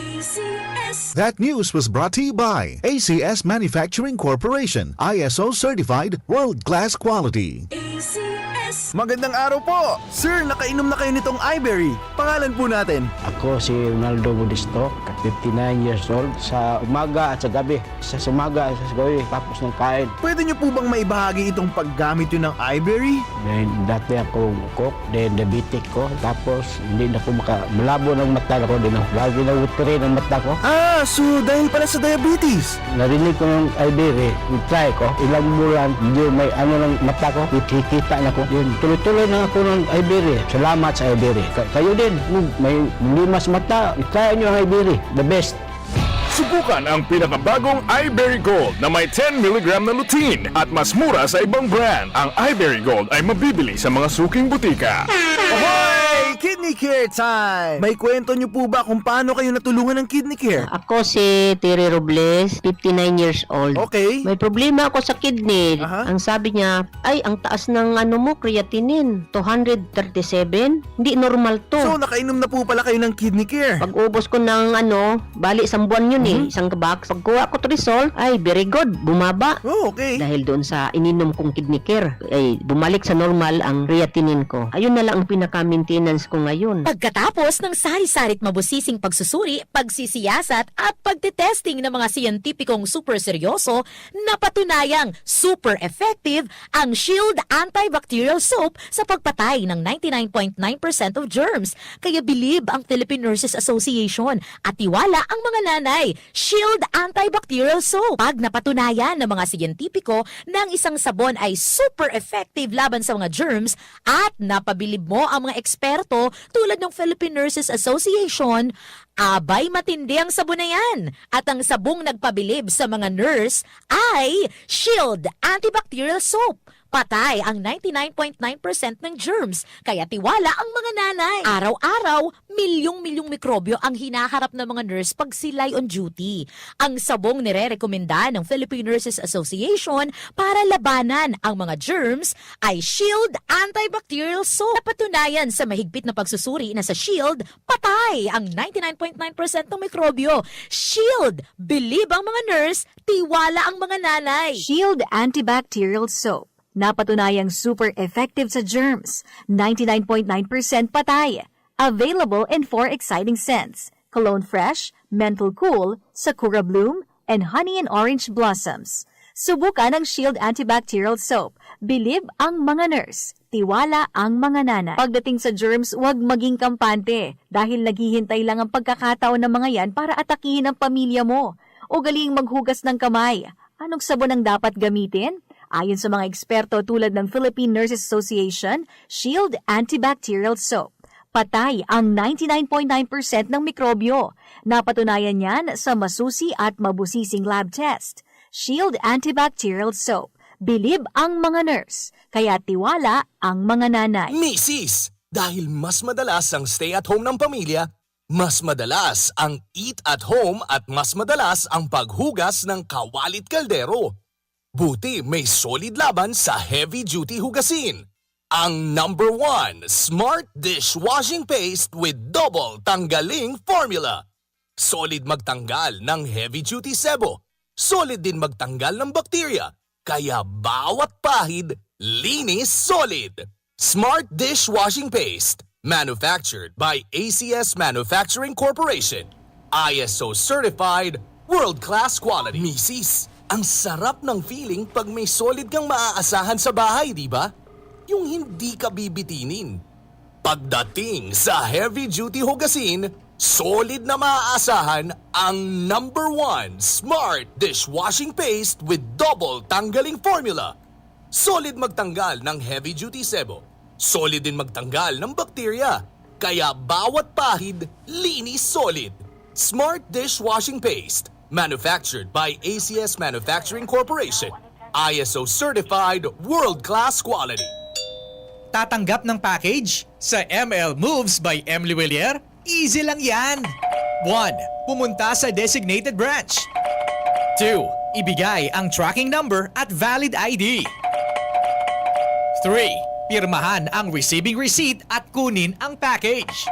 That news was brought to you by ACS Manufacturing Corporation, ISO certified, world-class quality. Magandang araw po! Sir, nakainom na kayo nitong iBerry. Pangalan po natin? Ako si Ronaldo Budisto, 59 years old. Sa umaga at sa gabi. Sa umaga at sa gabi, tapos ng kain. Pwede niyo po bang maibahagi itong paggamit yun ng iBerry? Then, dati ako cook, then diabetic ko. Tapos, hindi na ako malabo ng mata ko. Lagi na utiri ng mata ko. Ah, so dahil pala sa diabetes. Narinig ko ng iBerry, try ko. Ilang bulan, hindi may ng mata ko. Kikita na ko. Yun, tuloy-tuloy na ako ng iBerry. Salamat sa iBerry. Kayo din, may limas mata. I-try nyo ang iBerry. The best. Subukan ang pinakabagong iBerry Gold na may 10 mg na lutein at mas mura sa ibang brand. Ang iBerry Gold ay mabibili sa mga suking butika. Ahoy! Kidney Care time! May kwento niyo po ba kung paano kayo natulungan ng Kidney Care? Ako si Terry Robles, 59 years old. Okay. May problema ako sa kidney. Ang sabi niya, ay, ang taas ng creatinine, 237. Hindi normal to. So, nakainom na po pala kayo ng Kidney Care? Pag ubos ko ng bali isang buwan yun isang box. Pag kuha ko Trisol, ay, very good, bumaba. Oh, okay. Dahil doon sa ininom kong Kidney Care, ay, bumalik sa normal ang creatinine ko. Ayun na lang ang pinaka-maintenance ko ngayon. Pagkatapos ng sari-sarit mabusising pagsusuri, pagsisiyasat at pagtitesting ng mga siyentipikong super seryoso, napatunayang super effective ang Shield Antibacterial Soap sa pagpatay ng 99.9% of germs. Kaya bilib ang Philippine Nurses Association at tiwala ang mga nanay. Shield Antibacterial Soap. Pag napatunayan ng mga siyentipiko na ang isang sabon ay super effective laban sa mga germs at napabilib mo ang mga eksperto tulad ng Philippine Nurses Association, abay matindi ang sabon na yan. At ang sabong nagpabilib sa mga nurse ay Shield Antibacterial Soap. Patay ang 99.9% ng germs, kaya tiwala ang mga nanay. Araw-araw, milyong-milyong mikrobyo ang hinaharap ng mga nurse pag sila'y on duty. Ang sabong nire-rekomenda ng Philippine Nurses Association para labanan ang mga germs ay Shield Antibacterial Soap. Napatunayan sa mahigpit na pagsusuri na sa Shield, patay ang 99.9% ng mikrobyo. Shield, bilib ang mga nurse, tiwala ang mga nanay. Shield Antibacterial Soap. Napatunayang super effective sa germs. 99.9% patay. Available in 4 exciting scents. Cologne Fresh, Mental Cool, Sakura Bloom, and Honey and Orange Blossoms. Subukan ang Shield Antibacterial Soap. Bilib ang mga nurse. Tiwala ang mga nanay. Pagdating sa germs, huwag maging kampante dahil naghihintay lang ang pagkakataon ng mga yan para atakihin ang pamilya mo. Ugaling maghugas ng kamay. Anong sabon ang dapat gamitin? Ayon sa mga eksperto tulad ng Philippine Nurses Association, Shield Antibacterial Soap, patay ang 99.9% ng mikrobyo. Napatunayan yan sa masusi at mabusising lab test. Shield Antibacterial Soap, bilib ang mga nurse, kaya tiwala ang mga nanay. Misis, dahil mas madalas ang stay at home ng pamilya, mas madalas ang eat at home at mas madalas ang paghugas ng kawalit kaldero. Buti may solid laban sa heavy-duty hugasin. Ang number 1 Smart Dishwashing Paste with double tanggaling formula. Solid magtanggal ng heavy-duty sebo. Solid din magtanggal ng bakterya. Kaya bawat pahid, linis solid. Smart Dishwashing Paste. Manufactured by ACS Manufacturing Corporation. ISO certified, world-class quality. Misis, ang sarap ng feeling pag may solid kang maaasahan sa bahay, di ba? Yung hindi ka bibitinin. Pagdating sa heavy-duty hugasin, solid na maaasahan ang number 1 Smart Dishwashing Paste with double tanggaling formula. Solid magtanggal ng heavy-duty sebo. Solid din magtanggal ng bakterya. Kaya bawat pahid, linis solid. Smart Dishwashing Paste. Manufactured by ACS Manufacturing Corporation. ISO certified, world-class quality. Tatanggap ng package? Sa ML Moves by Emily Willier? Easy lang yan! 1. Pumunta sa designated branch. 2. Ibigay ang tracking number at valid ID. 3. Pirmahan ang receiving receipt at kunin ang package.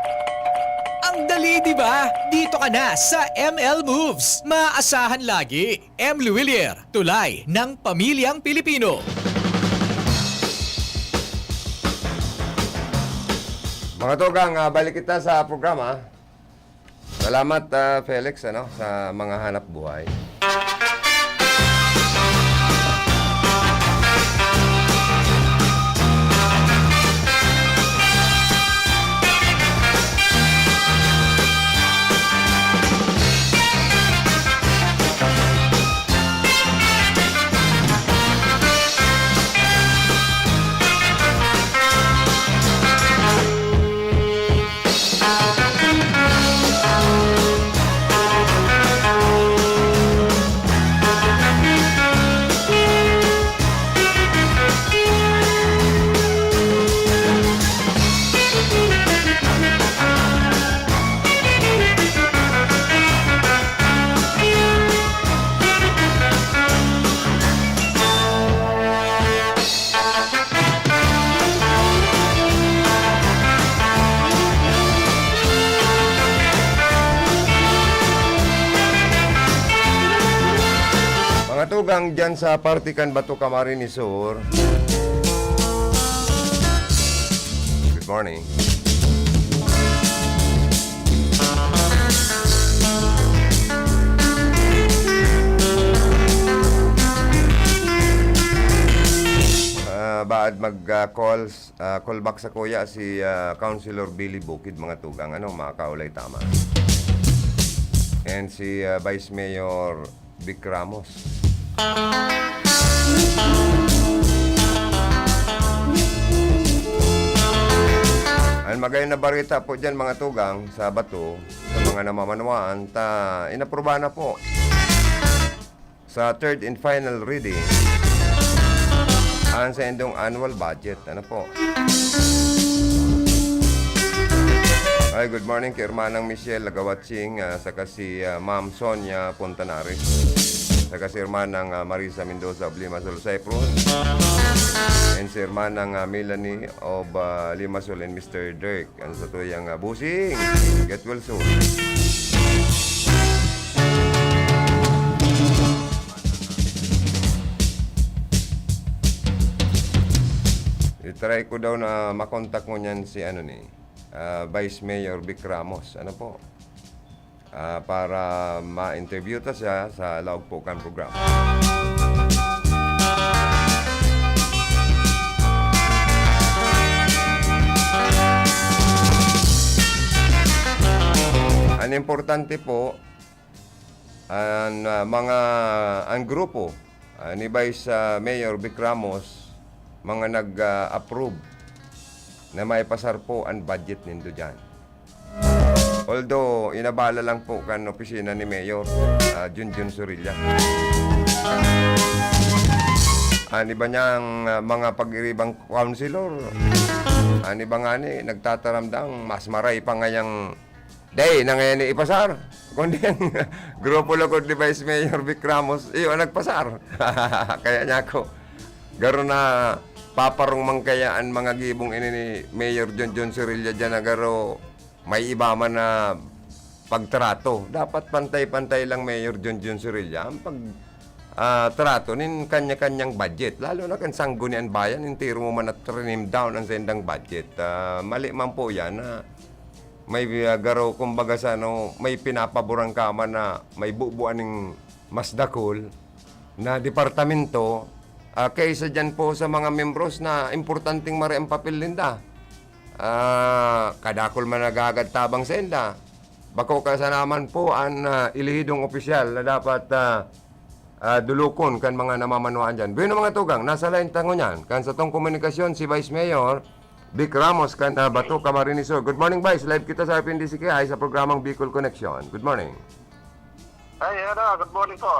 Ang dali, di ba? Dito ka na sa ML Moves. Maasahan lagi. Emily Willier, tulay ng pamilyang Pilipino. Mga tugang, balik kita sa programa. Salamat, Felix, sa mga hanap buhay. Tugang dyan sa Partikan Bato Camarines Sur. Good morning. Baad call back sa kuya si Councilor Billy Bukid, mga tugang, mga kaulay tama. And si Vice Mayor Vic Ramos. Ang magayon na barita po dyan, mga tugang, sa Bato, sa mga namamanawaan, inaproba na po sa third and final reading ang sa endong annual budget. Ay, good morning kay Hermanang Michelle Lagawatsing, saka si Ma'am Sonia Pontanares. Saka si Hermanang Marisa Mendoza of Limasol, Cyprus. And si Hermanang Melanie of Limasol and Mr. Dirk. Ano sa tuyang busing. Get well soon. I-try ko daw na makontak mo niyan si Vice Mayor Vic Ramos. Para ma-interview ta siya sa Laugpokan program. Ang importante po, ang grupo ni Vice Mayor Vic Ramos, mga nag-approve na maipasar po ang budget nindo dyan. Although, inabala lang po kan opisina ni Mayor Junjun Surilla. Ani ba niyang mga pag-iribang councilor? Ani ba nga ni, nagtataramdang mas maray pa ngayang day na ngayon ipasar. Kundi ang grupo lang ko ni Vice Mayor Vic Ramos, iyo nagpasar. Kaya niya ako, garo na paparong mangkayaan mga gibong ini ni Mayor Junjun Surilla dyan na garo may iba man na pagtrato. Dapat pantay-pantay lang Mayor Junjun Surilla ang trato nin kanya-kanyang budget. Lalo na kan sanggunian bayan, intiro mo man at trim down ang sendang budget. Mali man po yan na may garo kumbaga sa may pinapaborang kama na may bubuan ng mas dakol na departamento kaysa dyan po sa mga membros na importanteng mari ang papel linda. Kadakol man nagagad tabang senda. Bako kasanaman po ang ilihidong opisyal na dapat dulukon kan mga namamanuan dyan. Bueno mga tugang, nasa line tango niyan. Kan sa tong komunikasyon si Vice Mayor Vic Ramos kan Bato Camarines Sur. Good morning Vice, live kita sa RPNDCKI sa programang Bicol Connection. Good morning. Ay, good morning po.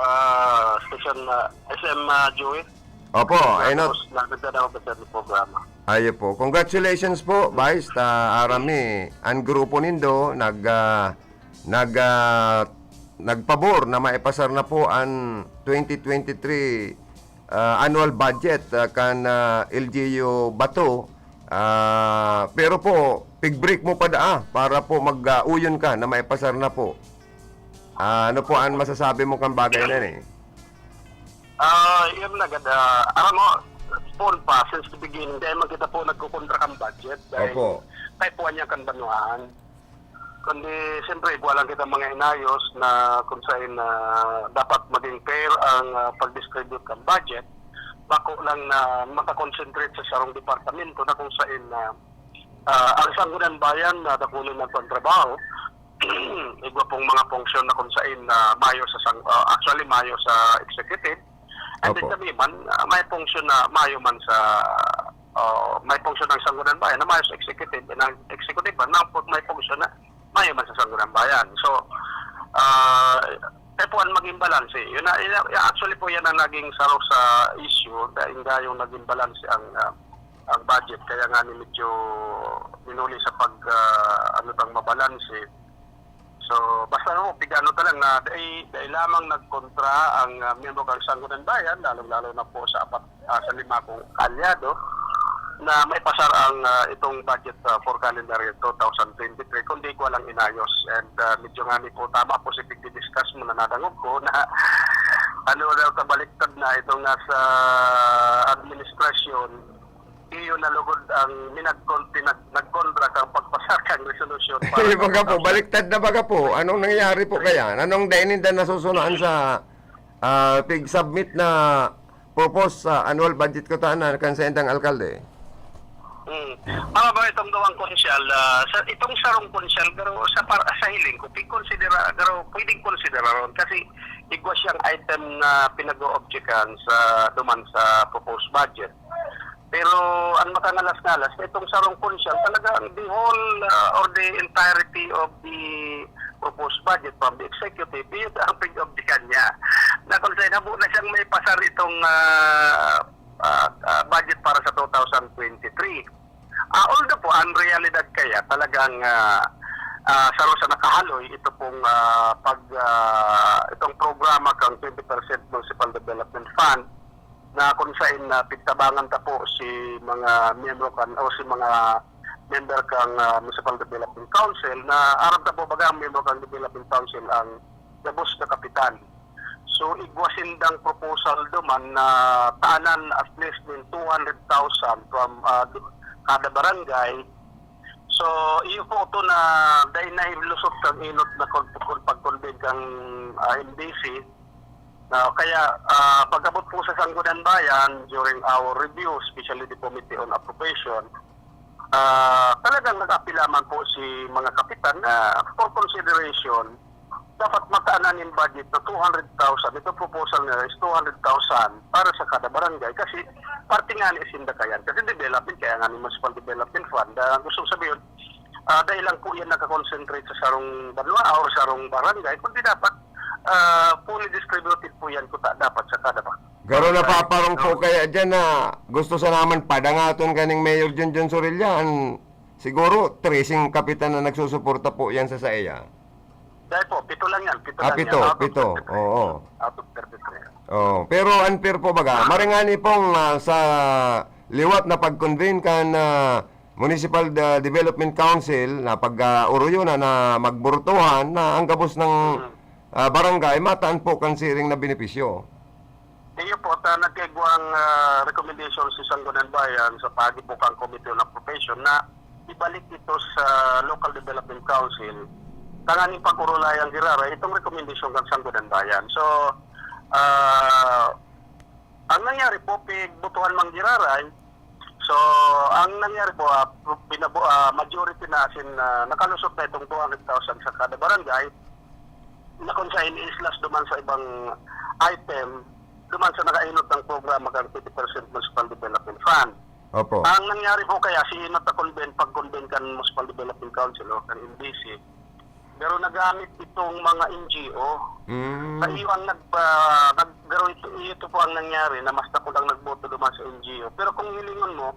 Station SM Joey. Opo, ay not. Nagdadala ko sa programa. Ayo po. Congratulations po, Vice. Arami, ang grupo nindo nagpabor na maipasar na po ang 2023 annual budget kan LGU Bato. Pero po, pig-break mo pa para po mag-uyon ka na maipasar na po. Ano po ang masasabi mo kang bagay na eh? Yun na ganda. Alam mo, phone pa since the beginning, dahil magkita po nagkukontra kang budget. Dahil type 1 niya kan banuan. Kundi, siyempre, walang kita mga inayos na kung saan dapat maging fair ang pag-distribute ng budget. Bako lang na makakonsentrate sa sarong departamento na kung saan ang sanggunian bayan na dakulin ng pagtrabaho, iba pong mga funksyon na kung saan mayo sa executive. And then sabi man, may funksyon na mayo man sa may funksyon ng sanggunian bayan na mayo sa executive, and ang executive man may funksyon na mayo man sa sanggunian bayan. So F1 maging balance. Yun actually po yan ang naging saro sa issue dahil nga yung naging balance ang budget, kaya nga ni medyo minuli sa pag mabalanse. So, basta pigano talang na dahil lamang nagkontra ang miyembro ng Sanggunian Bayan, lalo na po sa 5 kong kalyado, na may pasar ang itong budget for calendar year 2023, kundi ko lang inayos. And medyo nga po tama po si discuss mo na nadangog ko na kabaliktad na itong nasa administrasyon, iyo na lugod ang nagkontra kang pagpasar kang resolution. Baga po, baliktad na baga po. Anong nangyayari po kaya? Anong dainin na nasusunaan sa pig-submit na propose sa annual budget ko na kansendang alkalde? Ba itong gawang konsyal, itong sarong konsyal, pero sa hiling ko, pwedeng konsideraron kasi igwa siyang item na pinag-o-objectan sa duman sa proposed budget. Pero ang makangalas-ngalas, itong sarong konsyal, talagang the whole or the entirety of the proposed budget from the executive, yun ang pag-objectan niya. Na kung sa'yo, nabuo na siyang may pasar itong budget para sa 2023. Although po, ang realidad kaya talagang saro sa nakahaloy, ito pong itong programa kang 20% Municipal Development Fund, na kung saan pigtabangan ta po si mga miyembro kan o si mga member kang Municipal Development Council na arap na po baga ang miyembro kang Development Council ang gabos na kapitan. So igwasindang proposal duman na taanan at least din 200,000 from kada barangay. So iyo po ito na dahil nahilusot kang inot na pag-convene kang MDC. Kaya pagkabot po sa Sanggunian Bayan during our review, especially the Committee on Appropriation, talagang nag-apilaman po si mga kapitan na for consideration dapat makaanan in budget na 200,000. Ito proposal nila is 200,000 para sa kada barangay kasi parte nga ni Sindakayan. Kasi development, kaya nga ni Municipal Development Fund. Gusto sabihin, dahil lang po yan nakakonsentrate sa sarong banwa or sarong barangay, kundi dapat fully distributed po yan dapat sa kada barangay. Garo na paparong po kaya dyan na gusto sa naman padangaton kaning Mayor John Sorilla. Siguro, tracing kapitan na nagsusuporta po yan sa SAEA. Dahil po, 7 lang yan. 7 Pito, lang yan. pito. Oo. Out of 33. Oh, pero unfair po baga. Maringani pong sa liwat na pag-convene kan Municipal Development Council na pag-uruyo na magburtuhan na ang gabos ng barangay mataan po kan siring na benepisyo. Iyo po, nagkaigwang recommendation sa Sangguniang Bayan sa pagibukang Committee on Appropriation na ibalik ito sa Local Development Council. Tanganing pag-urulayang girara, itong recommendation ng Sangguniang Bayan. So, ang nangyari po, pigbutuhan mang giraray, so, ang nangyari po, majority na nakalusot na itong 200,000 sa kada barangay, na kung sa iniislas duman sa ibang item, duman sa nakainot ng programa ng 50% Municipal Development Fund. Opo. Ang nangyari po kaya, si inot na pag-convene kan Municipal Development Council o kan MDC, pero nagamit itong mga NGO. Sa iyo ang ito po ang nangyari na mas ako lang nagboto duman sa NGO. Pero kung hilingon mo,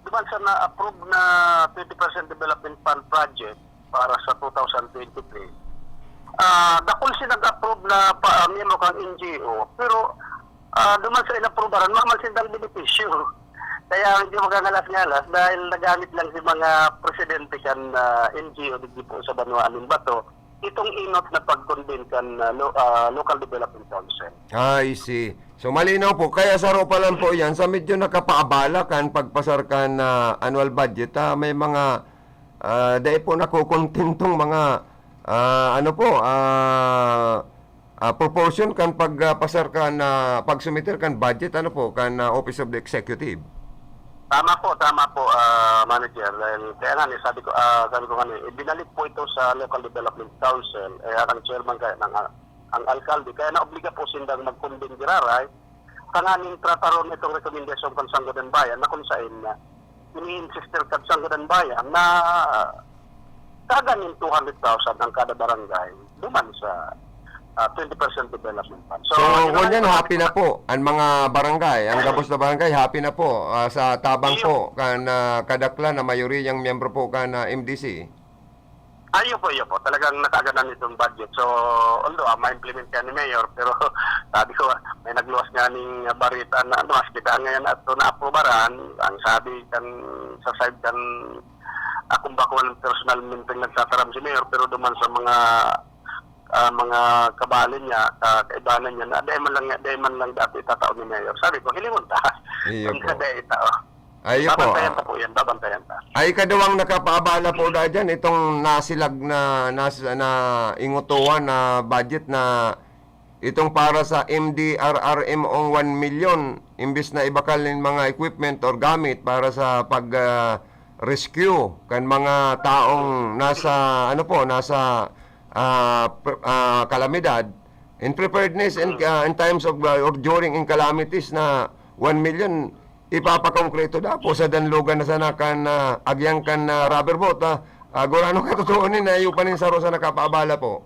duman sa na-approve na 20% Development Fund project para sa 2023, dakol si nag-approve na miyembro kang NGO, pero duman sa inapproveran, mamal sindang benepisyo. Kaya hindi magangalas-ngalas dahil nagamit lang si mga presidente kan NGO di po sa Banwaan Bato itong inot na pag-convene kan Local Development Council. I see. So malinaw po, kaya sa ropa lang po yan, sa medyo nakapaabala kan pagpasar kan annual budget, may mga dahil po nakukontentong mga proportion kan pagpasar kan pagsumiter kan budget kan Office of the Executive. Tama po, manager. Dahil kaya nga sabi ko binalik po ito sa Local Development Council, ang chairman kaya ang alkalde, kaya naobliga po sindang mag-convene giraray, kanganing trataron itong recommendation ng Sangguniang Bayan na kung saan ini-insister kan Sangguniang Bayan na kaganin 200,000 ang kada barangay duman sa 20% development fund. So ganyan, happy na po ang mga barangay, ang gabos na barangay, happy na po sa tabang po kan kadakla na mayoriyang miyembro po kan MDC. Iyo po. Talagang nakaganan itong budget. So, although ma-implement ka ni Mayor, pero sabi ko, may nagluwas nga ning barita na mas kita ngayon at na-aprobaran. Ang sabi kan sa side kan akong bakuan personal meeting nagtataram si Mayor, pero duman sa mga kabalin niya, kaibanan niya, na dahil man lang dati itataon ni Mayor. Sabi ko, hilingon ta. Iyo po. Ayo po. Babantayan ta. Ay kadawang nakapaabala po da dyan itong nasilag na ingutuan na budget na itong para sa MDRRM ong 1 million imbis na ibakal ng mga equipment or gamit para sa pag-rescue kan mga taong nasa kalamidad in preparedness and in times of or during in calamities na 1 million ipapakongkreto na po sa danlugan na sana kan agyang kan rubber boat. Gurano ka totoo ni na pa nin saro sa nakapaabala po?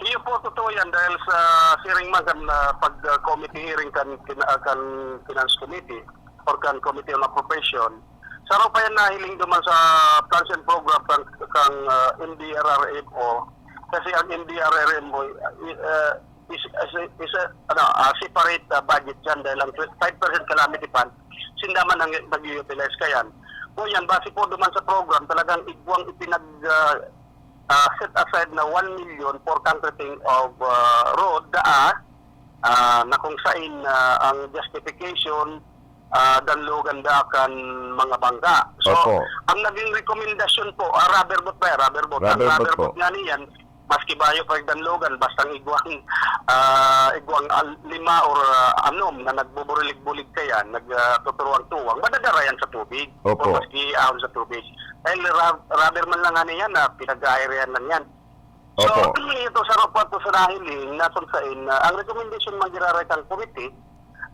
Iyo po, totoo yan dahil sa hearing man kan pag-committee hearing kan Finance Committee or kan Committee on Appropriation, saro pa yan nahiling duman sa plans and program kang NDRRMO kasi ang NDRRMO is separate budget dyan dahil ang 5% calamity fund sindaman ang mag-utilize kayan. O yan, base po duman sa program, talagang igwang set aside na 1 million for concreting of road na kung saan ang justification danlugan kan mga bangka. So, ang naging rekomendasyon po, rubber boat. Ang rubber boat nga niyan, maski bayo pa danlugan, bastang igwang 5 or 6 na nagbubulig-bulig kayan, nagtuturuang-tuwang, madadarayan sa tubig. O maski ahon sa tubig. Dahil rubber man lang nga niyan, pinag-aerean lang yan. Opo. So, ito sa rapat po sa nahiling, natunsain na ang recommendation mag-iraray kang committee,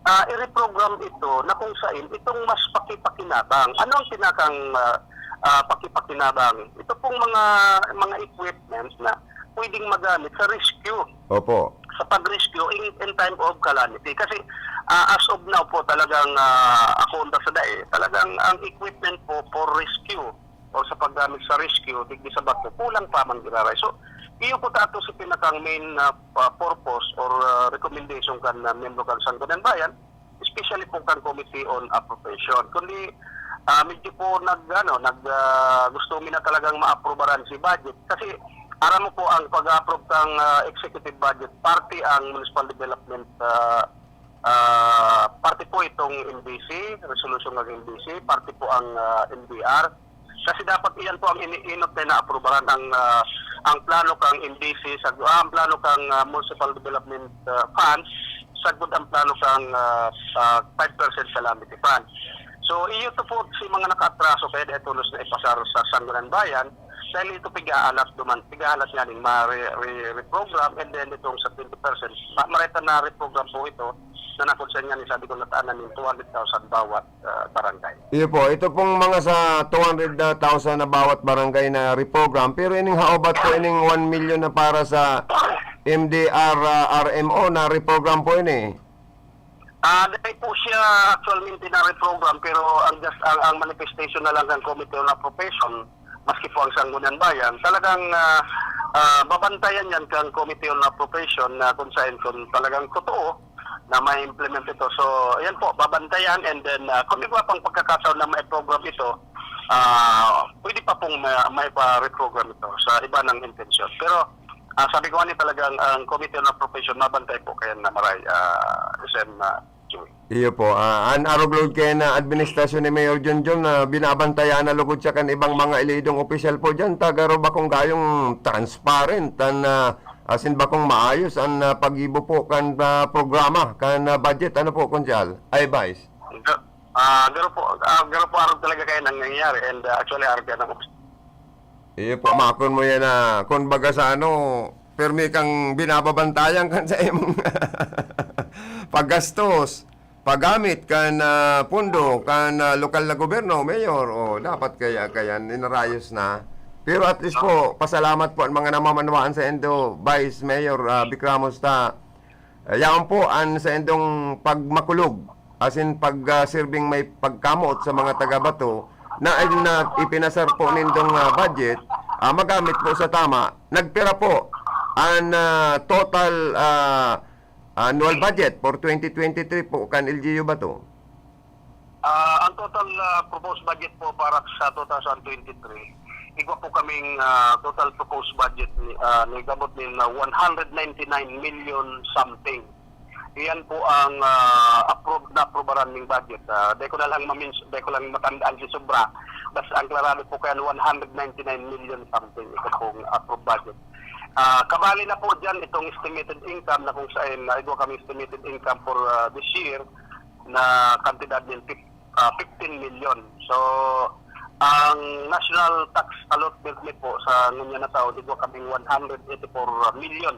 i-reprogram ito na kung saan itong mas pakipakinabang. Ano ang pinakang pakipakinabang? Ito pong mga equipment na pwedeng magamit sa rescue. Opo. Sa pag-rescue in time of calamity. Kasi as of now po talagang ako unta sa dae, talagang ang equipment po for rescue o sa paggamit sa rescue, digdi sa bato, kulang pa man giraray. So, iyo po tato sa pinakang main purpose or recommendation kan membro kan Sangguniang Bayan, especially po kan Committee on Appropriation. Kundi medyo po gusto mi na talagang ma-aprobaran si budget kasi aram mo po ang pag-approve ng executive budget, party ang municipal development, party po itong MBC, resolution ng MBC, party po ang NBR. Kasi dapat iyan po ang iniinot na aprobaran ang plano kang MBC, ang plano kang municipal development funds, sagod ang plano kang 5% calamity fund. So, iyo to po si mga naka-atraso kaya dahil tulos na ipasar sa Sangguniang Bayan dahil ito piga-alat nga ning ma-reprogram and then itong sa 20%, marita na reprogram po ito na nakunsan nga ni sabi ko nataanan ng 200,000 bawat barangay. Iyo po, ito pong mga sa 200,000 na bawat barangay na reprogram, pero ining haobat po ining 1 million na para sa MDR RMO na reprogram po ini. Dahil po siya actually na-reprogram pero ang manifestation na lang ng Committee on Appropriation maski po ang Sangguniang Bayan, talagang babantayan yan kang Committee on Appropriation na kung saan kung talagang totoo na may implement ito. So, yan po, babantayan and then kung may pang pagkakataon na may program ito, pwede pa pong may pa-reprogram ito sa iba ng intensyon. Pero sabi ko talagang ang Committee on Appropriation mabantay po kaya na maray SM Joey. Iyo po, an arog kay na administrasyon ni Mayor John na binabantayan na lugod siya kan ibang mga ilidong opisyal po dyan, tagaro ba kung gayong transparent asin ba kung maayos ang pag-ibo po kan programa, kan budget, ano po, Konsyal? Ay, Vice? Garo po arog talaga kayo nangyayari and actually arog yan ang Iyo po, makon mo yan na, kung baga sa permi kang binababantayan kan sa imong paggastos, paggamit kan pundo, kan lokal na gobyerno, mayor, dapat kaya inarayos na. Pero at least po, pasalamat po ang mga namamanwaan sa endo, Vice Mayor Bikramos ta. Yan po ang sa endong pagmakulog, as in pag-serving may pagkamot sa mga taga-bato, na ipinasar po nindong budget, magamit po sa tama, nagpira po ang total annual budget for 2023 po kan LGU ba to? Ang total proposed budget po para sa 2023, igwa po kaming total proposed budget ni gabot ni 199 million something. Iyan po ang approved na aprobaran ng budget. Dahil ko lang matandaan si Sobra. Basta ang klarado po kaya 199 million something. Ito pong approved budget. Kabali na po dyan itong estimated income na kung saan igwa kami estimated income for this year na kantidad din 15 million. So, ang national tax allotment po sa ngunya na taon, igwa kaming 184 million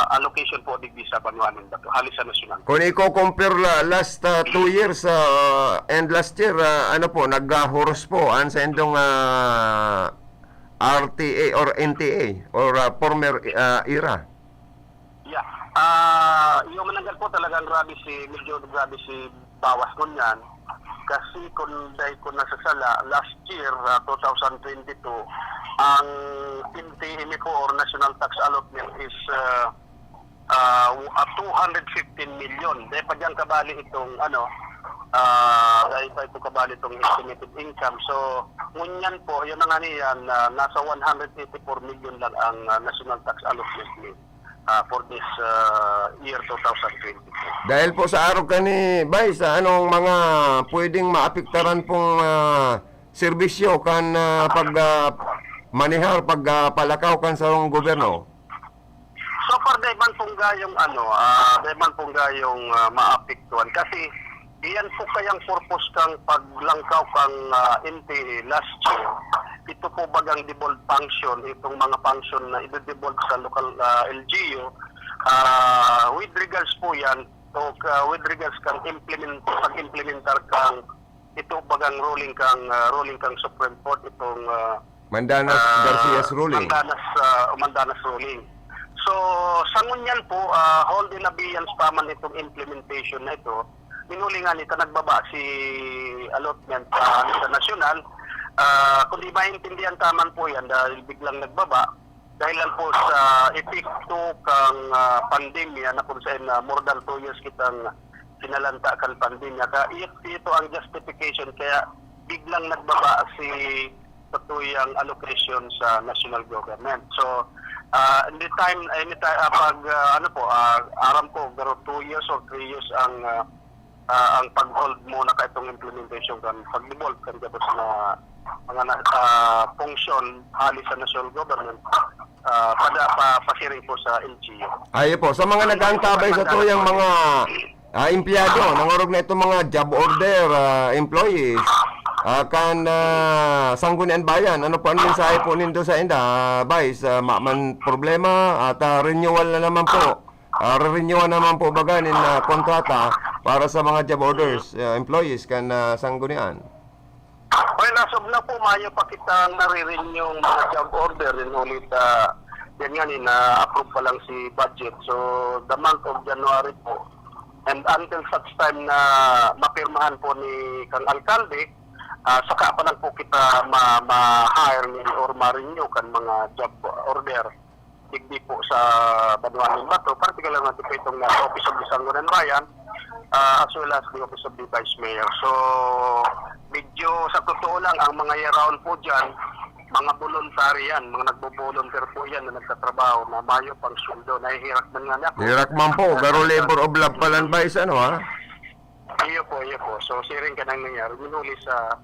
allocation po digdi sa Banuanon Bato, halis sa nasyonal. Kung i-compare last 2 years and last year, ano po, nag-horos po sa endong RTA or NTA or former era? Yeah. Yung mananggal po talagang medyo grabe si bawas nun yan. Kasi kung nasasala, last year, 2022, ang NTM po or National Tax Allotment is 215 million. Dahil pa dyan kabali itong dahil pa ito kabali itong estimated income. So, ngunyan po, yun na nga niyan, nasa 184 million lang ang National Tax Allotment for this year 2022. Dahil po sa araw ka ni Vice, anong mga pwedeng maapektaran pong serbisyo kan manihar pagpalakaw kan sa gobyerno? So far, dayman pong gayong maapektuhan kasi iyan po kayang purpose kang paglangkaw kang NTA last year. ito po bagang devolved function, itong mga function na i-devolve sa local LGU, with regards po yan, with regards kang pag-implementar kang ito bagang ruling kang Supreme Court itong Mandanas Garcia's ruling. Mandanas ruling. So, sa ngunyan po, hold in abeyance pa man itong implementation na ito. Minulingan ito nagbaba si allotment sa nasyonal. Kung di maintindihan taman po yan dahil biglang nagbaba, dahil lang po sa epekto kang pandemya na kung saan more than 2 years kitang sinalanta kan pandemya. Kaya ito ang justification kaya biglang nagbaba si tutuyang allocation sa national government. So, anytime pag aram ko garo 2 years or 3 years ang pag-hold mo na kaitong implementation kan pag-devolve kan gabos na mga function hali sa national government pasiring po sa LGU. Ay po, sa mga nag-aantabay sa tuyang mga empleyado, nangorog na itong mga job order employees, kan sanggunian bayan, ano po ang mensahe po nindo sa inda, Vice, man problema at renewal na naman po. Renewal naman po baganin na kontrata para sa mga job orders employees kan sanggunian. Well, nasob na po mayo pa kitang nare-renew yung mga job order din ulit yan nga na-approve pa lang si budget. So, the month of January po. And until such time na mapirmahan po ni Kang Alcalde, saka pa lang po kita ma-hire or ma-renew kan mga job order. Digdi po sa Banuanin Bato, particular na po itong Office of the Sangguniang Bayan, as well as the Office of the Vice Mayor. So, medyo sa totoo lang, ang mga year-round po dyan, mga voluntary yan, mga nagbo-volunteer po yan na nagtatrabaho, na mayo pang sweldo, nahihirak man nga ako. Hirak man po, pero labor of love palan Vice, ano ha? Iyo po. So, siring ka nang nangyari. Minuli sa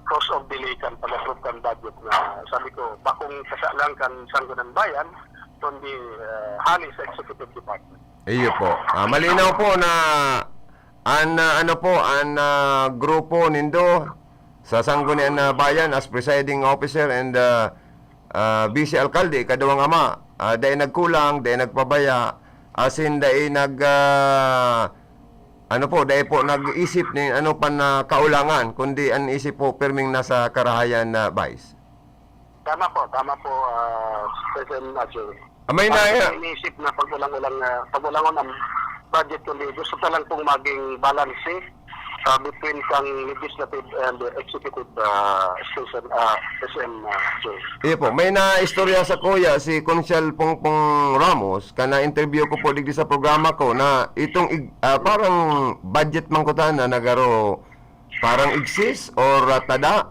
cost of delay kan pag-approve kan budget na sabi ko, bakong kasalang kan Sangguniang Bayan, kundi hali sa Executive Department. Iyo po. Malinaw po na grupo nindo sa Sangguniang Bayan as presiding officer and vice alcalde kadawang ama, dahil nagkulang, dahil nagpabaya, asin dahil dahil po nag-isip ni na kaulangan, kundi ang isip po perming nasa karahayan na Vice. Tama po, President Ajay. May iniisip na pag-ulang-ulang ang budget kundi gusto talang pong maging balance between kang legislative and executive session Iya po, may na-istorya sa kuya si Consial Pongpong Ramos, kana interview ko po digdi sa programa ko na itong parang budget man ko na nagaro parang exist or tada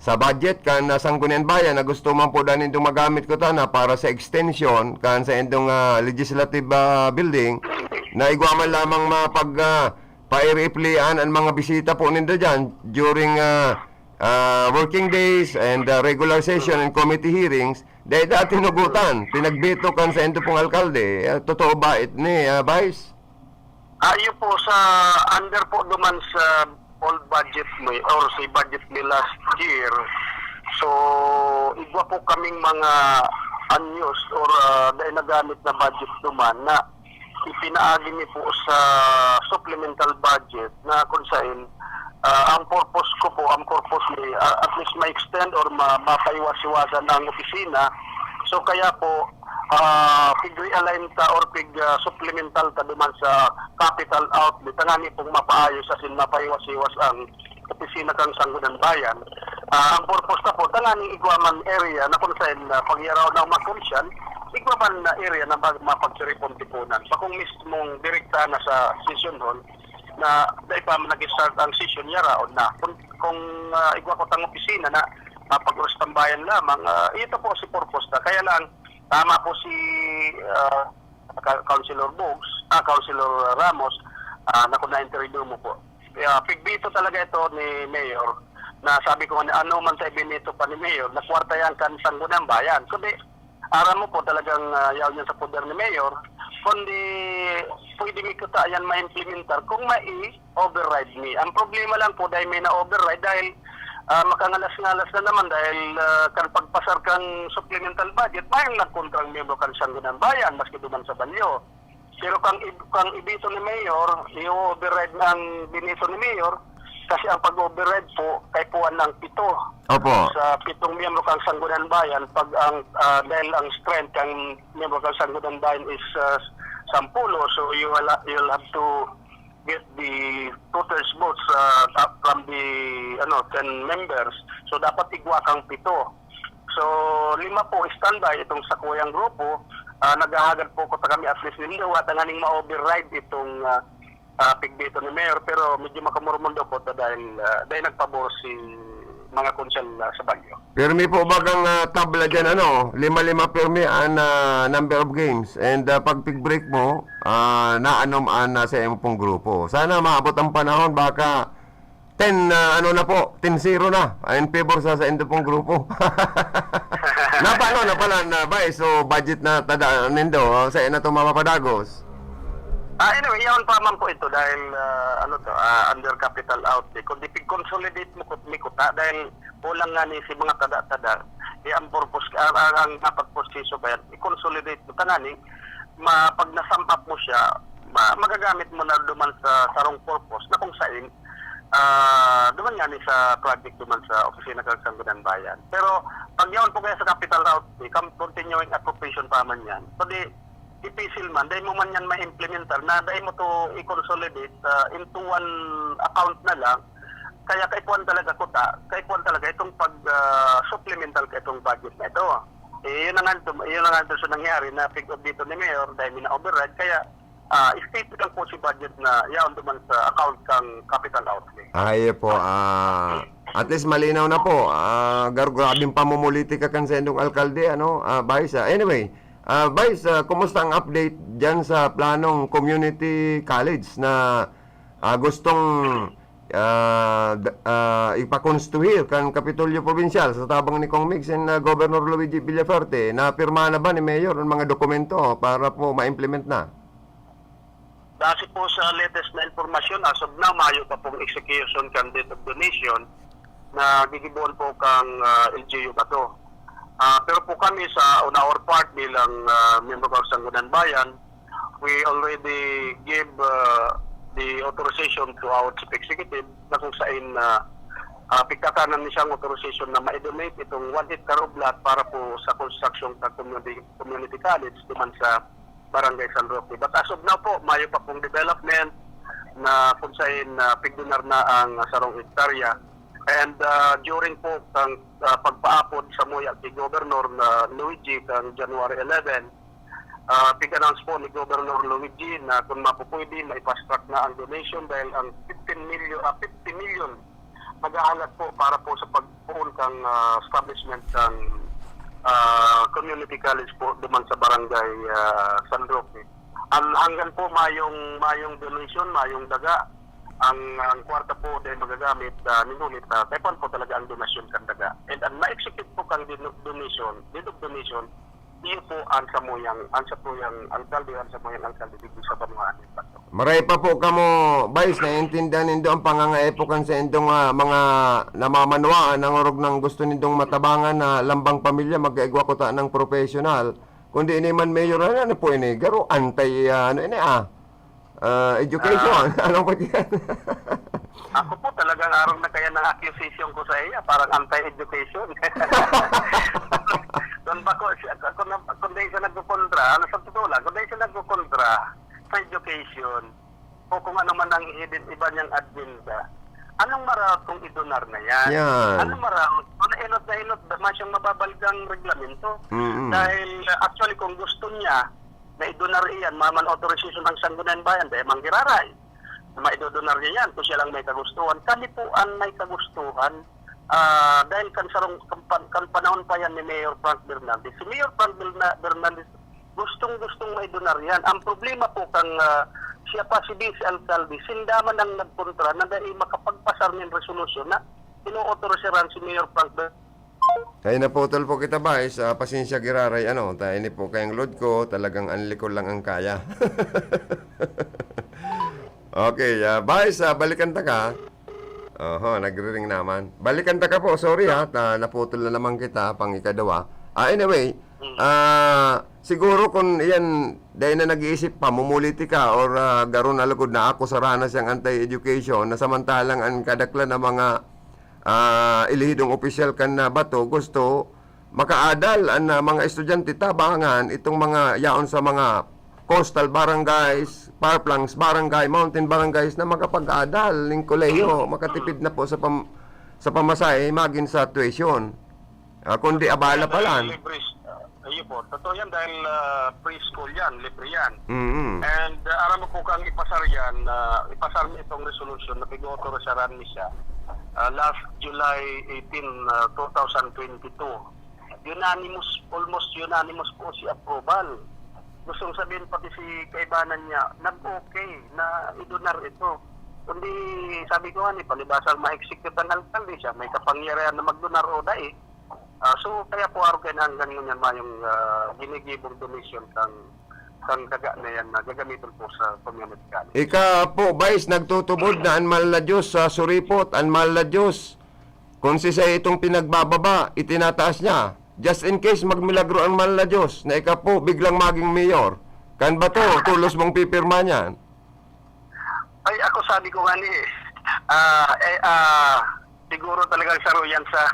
sa budget kan Sangguniang Bayan na gusto man po danin itong magamit ko na para sa extension kan sa indong legislative building na igwaman lamang pa-replyan ang mga bisita po nindo dyan during working days and regular session and committee hearings. Dahil dati tinugutan, pinagbito kan sa endo pong alkalde. Totoo ba ni Vice? Ayo po sa under po duman sa old budget mo or sa budget ni last year. So, igwa po kaming mga unused or dahil nagamit na budget duman na ipinaagi niyo po sa supplemental budget na kung saan ang purpose ni at least ma-extend or mapaiwas-iwasan ang opisina. So kaya po pig-realign ta or pig-supplemental ta duman sa capital outlet nga ni pong mapaayos asin mapaiwas-iwas ang opisina kang Sangguniang Bayan. Ang purpose na po tanganing igwaman area na kung saan pagyaraw ng makunsyan igwaman na area na mapagsirepontipunan. Pa kung mismong direkta na sa session hall na dahil pa nag-start ang session yaraon na kung igwa ko tang opisina na pag-rustambayan lamang, ito po si purpose na. Kaya lang, tama po si Councilor Councilor Ramos na kung na-interview mo po. Pigbito talaga ito ni Mayor na sabi ko ano man sa ibinito pa ni Mayor na kwartayan kan Sangguniang Bayan. Kundi aram mo po talagang yaw niya sa poder ni Mayor, kundi pwede mi ko yan ma-implementar kung mai-override ni. Ang problema lang po dahil may na-override dahil makangalas-ngalas na naman dahil kan pagpasar kang supplemental budget, mayroong nagkontrang miyembro kan Sangguniang Bayan, maski duman sa Balyo. Pero kang ibito ni Mayor, i-override ang binito ni Mayor, kasi ang pag-override po, kay puwan ng 7. Opo. Sa 7 miyembro kang Sangguniang Bayan, pag dahil ang strength kang miyembro kang Sangguniang Bayan is 10, so you'll have to get the two-thirds votes from the 10 members. So dapat igwa kang 7. So 5 po standby itong sa kuyang grupo. Naghahagad po ko kami at least nila at ang aning ma-override itong pigdito ni Mayor, pero medyo makamurmundo po dahil nagpabor si mga konsel sa Baguio. Pirmi po bagang tabla dyan, 5-5 pirmi ang number of games. And pag pig-break mo, naanom sa iyong pong grupo. Sana maabot ang panahon, baka 10-0 na in favor sa iyong pong grupo. na pala na ba? So budget na tada nindo sa ina to mapapadagos. Anyway, yaon pa man po ito dahil under capital outlay. Kung consolidate mo kuta dahil kulang nga ni si mga tada-tada, ang purpose, ang dapat proseso ba yan, i-consolidate mo kanani, pag nasampak mo siya, magagamit mo na duman sa sarong purpose na kung saan duman nga ni sa project duman sa opisina ng Sangguniang Bayan. Pero pag yaon po kaya sa capital outlay, continuing appropriation pa man yan. So ipisil man, dahil mo man yan ma-implementar na dahil mo to i-consolidate into one account na lang, kaya kaikuan talaga itong pag-supplemental ka itong budget na ito. Yun na nga ito nangyari na pick-up dito ni Mayor dahil mina-override, kaya stated lang po si budget na yaon duman sa account kang capital outlay. Ay po, at least malinaw na po. Grabing pamumuliti ka kan sa indong alkalde, Vice. Anyway, Vice, kumusta ang update dyan sa planong community college na gustong ipakonstruir kan Kapitolyo Provincial sa tabang ni Kong Mix and Governor Luigi Villafuerte? Napirma na ba ni Mayor ang mga dokumento para po ma-implement na? Kasi po sa latest na informasyon, as of now, mayo pa pong execution candidate of donation na gigibuan po kang LGU ba to. Pero po kami on our part bilang member ng Sangguniang Bayan, we already gave the authorization to our chief executive na kung saan pigkatanan niya siyang authorization na ma-donate itong 1 hectare of lot para po sa construction ng community college duman sa Barangay San Roque. But as of now po, mayo pa pong development na kung saan pigdonar na ang sarong hektarya. And during po kang pagpaapod sa muya kay Governor Luigi kang January 11, pig-announce po ni Governor Luigi na kung mapupwede, maipastrack na ang donation dahil ang 50 million mag-aalat po para po sa pagpuon kang establishment ng community college po duman sa Barangay San Roque. Hanggang po mayong donation, mayong daga, ang kwarta po dahil magagamit ninulit kaya po talaga ang donasyon kan daga. And ang ma-execute po kang donation, iyo po ang sa moyang alkalde dito sa Banuan. Maray pa po kamo, Vice, naiintindihan nindo ang pangangaepokan sa indong mga namamanwaan ng orog ng gusto nindong matabangan na lambang pamilya mag-egwa ko ta ng professional. Kundi ini man mayor na po ini, garo antay education. Anong po yan? Ako po talagang araw na kaya ng accusation ko sa iya, parang anti-education. Doon ba ko, kung dahil siya nagkukontra, sa totoo lang, kung dahil siya nagkukontra sa education, o kung ano man ang iba niyang agenda, anong maraot kung idonar na yan? Anong maraot? Kung na-inot naman siyang mababalgang reglamento. Dahil actually kung gusto niya, na idonar iyan, maman authorization ng Sangguniang Bayan, dahil manggiraray. Na maidodonar niya yan, kung siya lang may kagustuhan. Kami po ang may kagustuhan, dahil kan panahon pa yan ni Mayor Frank Bernaldez. Si Mayor Frank Bernaldez, gustong maidonar yan. Ang problema po kang siya pa si Vice Alcalde, sindaman ang nagkontra na dahil makapagpasar ng resolusyon na ino-authorizeran si Mayor Frank Bernaldez. Kaya naputol po kita, Vice. Pasensya giraray, tayo ni po kayang load ko, talagang anlikol lang ang kaya. Okay, Vice, balikan ta ka. Oho, nagre-ring naman. Balikan ta ka po, sorry ha, naputol na naman kita pang ikadawa. Anyway, siguro kung iyan, dahil na nag-iisip pa, mumuliti ka or garon alagod na ako sa ranas yung anti-education na samantalang ang kadakla na mga ilihidong opisyal kan na bato, gusto makaadal ang mga estudyante tabangan itong mga yaon sa mga coastal barangays, parklanks barangay, mountain barangays na makapag-adal ng kolehiyo, makatipid na po sa pamasahe, maging sa tuition. Kundi abala pa lang. Ayun po, totoo yan dahil preschool yan, libre yan. Mm-hmm. And aram mo po kang ipasar yan, ipasar mo itong resolution na pag-authorizaran ni siya last July 18, 2022. Unanimous, almost unanimous po si approval. Gustong sabihin pati si kaibanan niya, nag-okay na idonar ito. Kundi sabi ko nga ni, palibasang ma-execute ang alkalde siya, may kapangyarihan na magdonar o dai. So kaya po arugan hanggang ngayon yung ginigibong donation kang daga na yan na gagamitin po sa community college. Ika po, Vice, nagtutubod na anmal na Diyos sa suripot, anmal na Diyos. Kung si sa itong pinagbababa, itinataas niya. Just in case magmilagro ang mahal na Diyos na ika po biglang maging mayor. Kan ba to? Tulos mong pipirma niyan? Ay, ako sabi ko nga ni, siguro talagang saro yan sa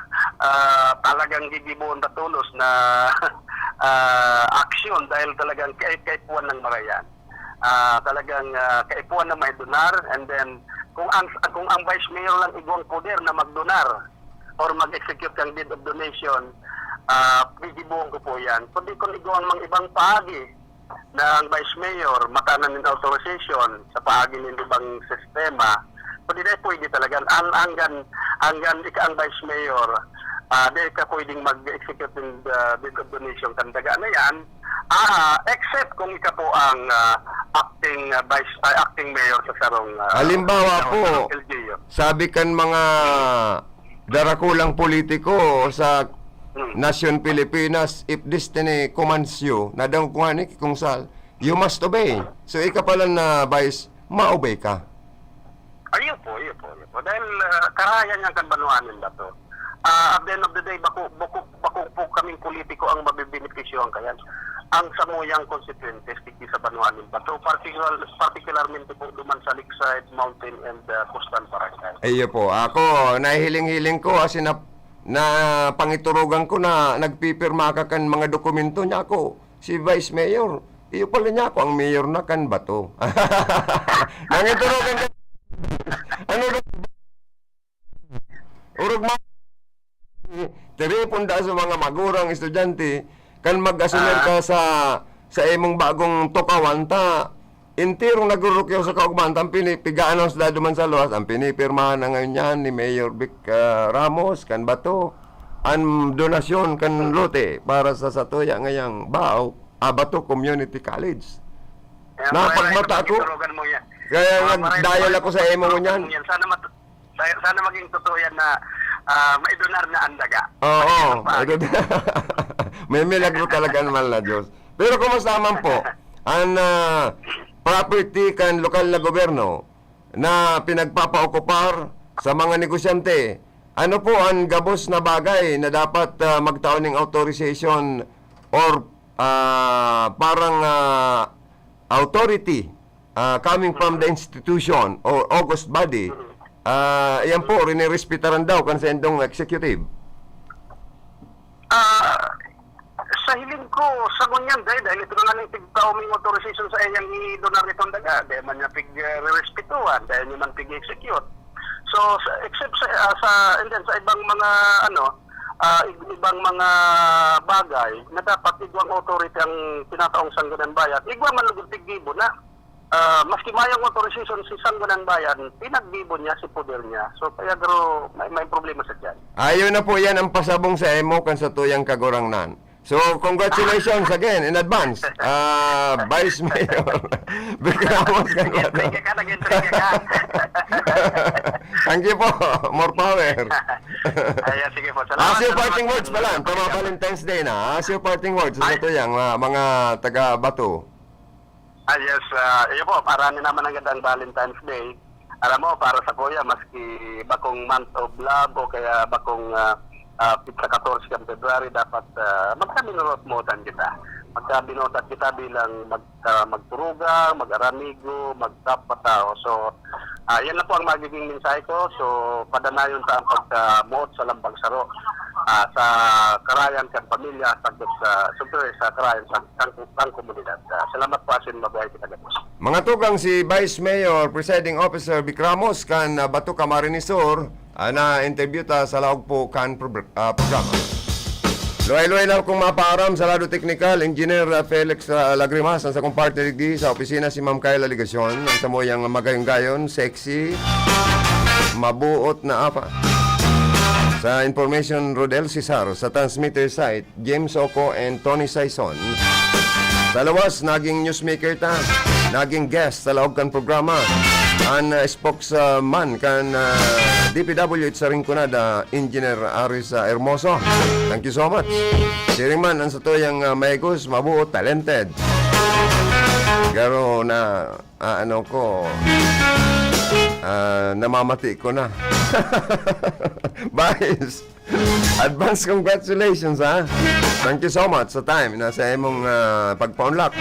talagang gigibuon na tulos na aksyon dahil talagang kaipuan ng marayan. Talagang kaipuan na may donar, and then kung ang vice mayor lang igong poder na magdonar or mag-execute ng deed of donation, gigibuon ko po yan. Kundi kung igong mga ibang paagi na ang vice mayor makanan ng authorization sa paagi ng ibang sistema, kundi dahil pwede talagang hanggang ika ang vice mayor, dahil ka pwedeng mag-execute ng deed of donation kandaga na yan, except kung ika po ang acting mayor sa sarong halimbawa po, LGU. sabi kan mga darakulang politiko sa Nasyon Pilipinas, if destiny commands you, nadang kung ani kung sal, you must obey. So ika pala na Vice, ma-obey ka. Ayun po. Dahil karayan niyang kanbanuanin na to. At the end of the day, bako po kaming politiko ang mabibenepisyohan kaya. Ang samuyang constituentes tiki sa banuanin ba to, particularmente po duman sa Lakeside, Mountain, and Coastal Barangay. Iyo po, ako, nahihiling-hiling ko kasi na pangiturugan ko na nagpipirma ka kan mga dokumento niya ako. Si Vice Mayor, iyo pala niya ako ang mayor na kan ba to? Nangiturugan ka. Ano na? Urog ma... Teripon da sa mga magurang estudyante, kan mag-asumer ka sa imong bagong tukawan ta, intirong nagurukyaw sa kaugmanta, ang pinipigaan sa duman sa luwas, ang pinipirmahan na ngayon yan ni Mayor Vic Ramos, kan bato, ang donasyon kan lote para sa Satuya ngayang Bao, Bato Community College. Napagmata ako. Kaya nagdayal ako sa emo mo niyan. Sana maging totoo yan na maidonar na ang daga. Oo. May milagro talaga naman na Diyos. Pero kumusta man po, ang property kan lokal na gobyerno na pinagpapaokupar sa mga negosyante, ano po ang gabos na bagay na dapat magtaon ng authorization or parang authority coming from the institution or august body, yan po, rinirespetaran daw kan sa endong executive. Sa hiling ko, sa ngunyan dahil ito na lang tig-tauming authorization sa iyang i-donar itong daga, dahil man niya pig-respetuan, dahil niya man pig-execute. So, except sa ibang mga ibang mga bagay na dapat igwang authority ang tinataong Sangguniang Bayan, igwang manlugod tig-gibo na. Maski mayang authorization si Sangguniang Bayan, pinagbibo niya si poder niya. So kaya garo may problema sa diyan. Ayun na po yan ang pasabong sa emo kan sa tuyang kagurangnan. So congratulations again in advance, Vice Mayor Vic Ramos. Thank you po, more power. Ayan, sige po. Salamat. As your parting words pala, tama Valentine's Day na. As your parting words sa tuyang mga taga Bato. Yes, yun po, parang naman ang gandang Valentine's Day. alam mo, para sa kuya, maski bakong month of love o kaya bakong pizza 14 ng February, dapat magkabinutan kita. Magkabinutan kita bilang magturugang, mag-aramigo, magtapatao. So, yan na po ang magiging mensahe ko. So, padanayon sa ang pagkamuot sa lambang saro sa karayan kan pamilya, sa karayan sa komunidad. Salamat po, asin mabuhay kita gabos. Mga tugang si Vice Mayor Presiding Officer Vic Ramos kan Bato Camarinesor na interview ta sa laog po kan programa. Luay-luay lang kung mapaaram sa lado technical, Engineer Felix Lagrimas, ang sa kong partner digdi sa opisina si Ma'am Kayla Ligacion, ang sa mo yung magayong-gayon, sexy, mabuot na apa. Sa Information Rodel Cesar, sa transmitter site, James Oco and Tony Saison. Sa lawas, naging newsmaker ta, naging guest sa laog kan programa, ang spokesman kan DPWH sa Rinconada, Engineer Aris Hermoso. Thank you so much. Siring man, ang sa to yung maigos, mabuot, talented. Pero na, namamati ko na. Vice, advance congratulations ha. Thank you so much sa time na sa imong pagpa-unlock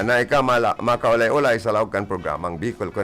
na ikaw makaulay-ulay sa laog kan programang Bicol Connect.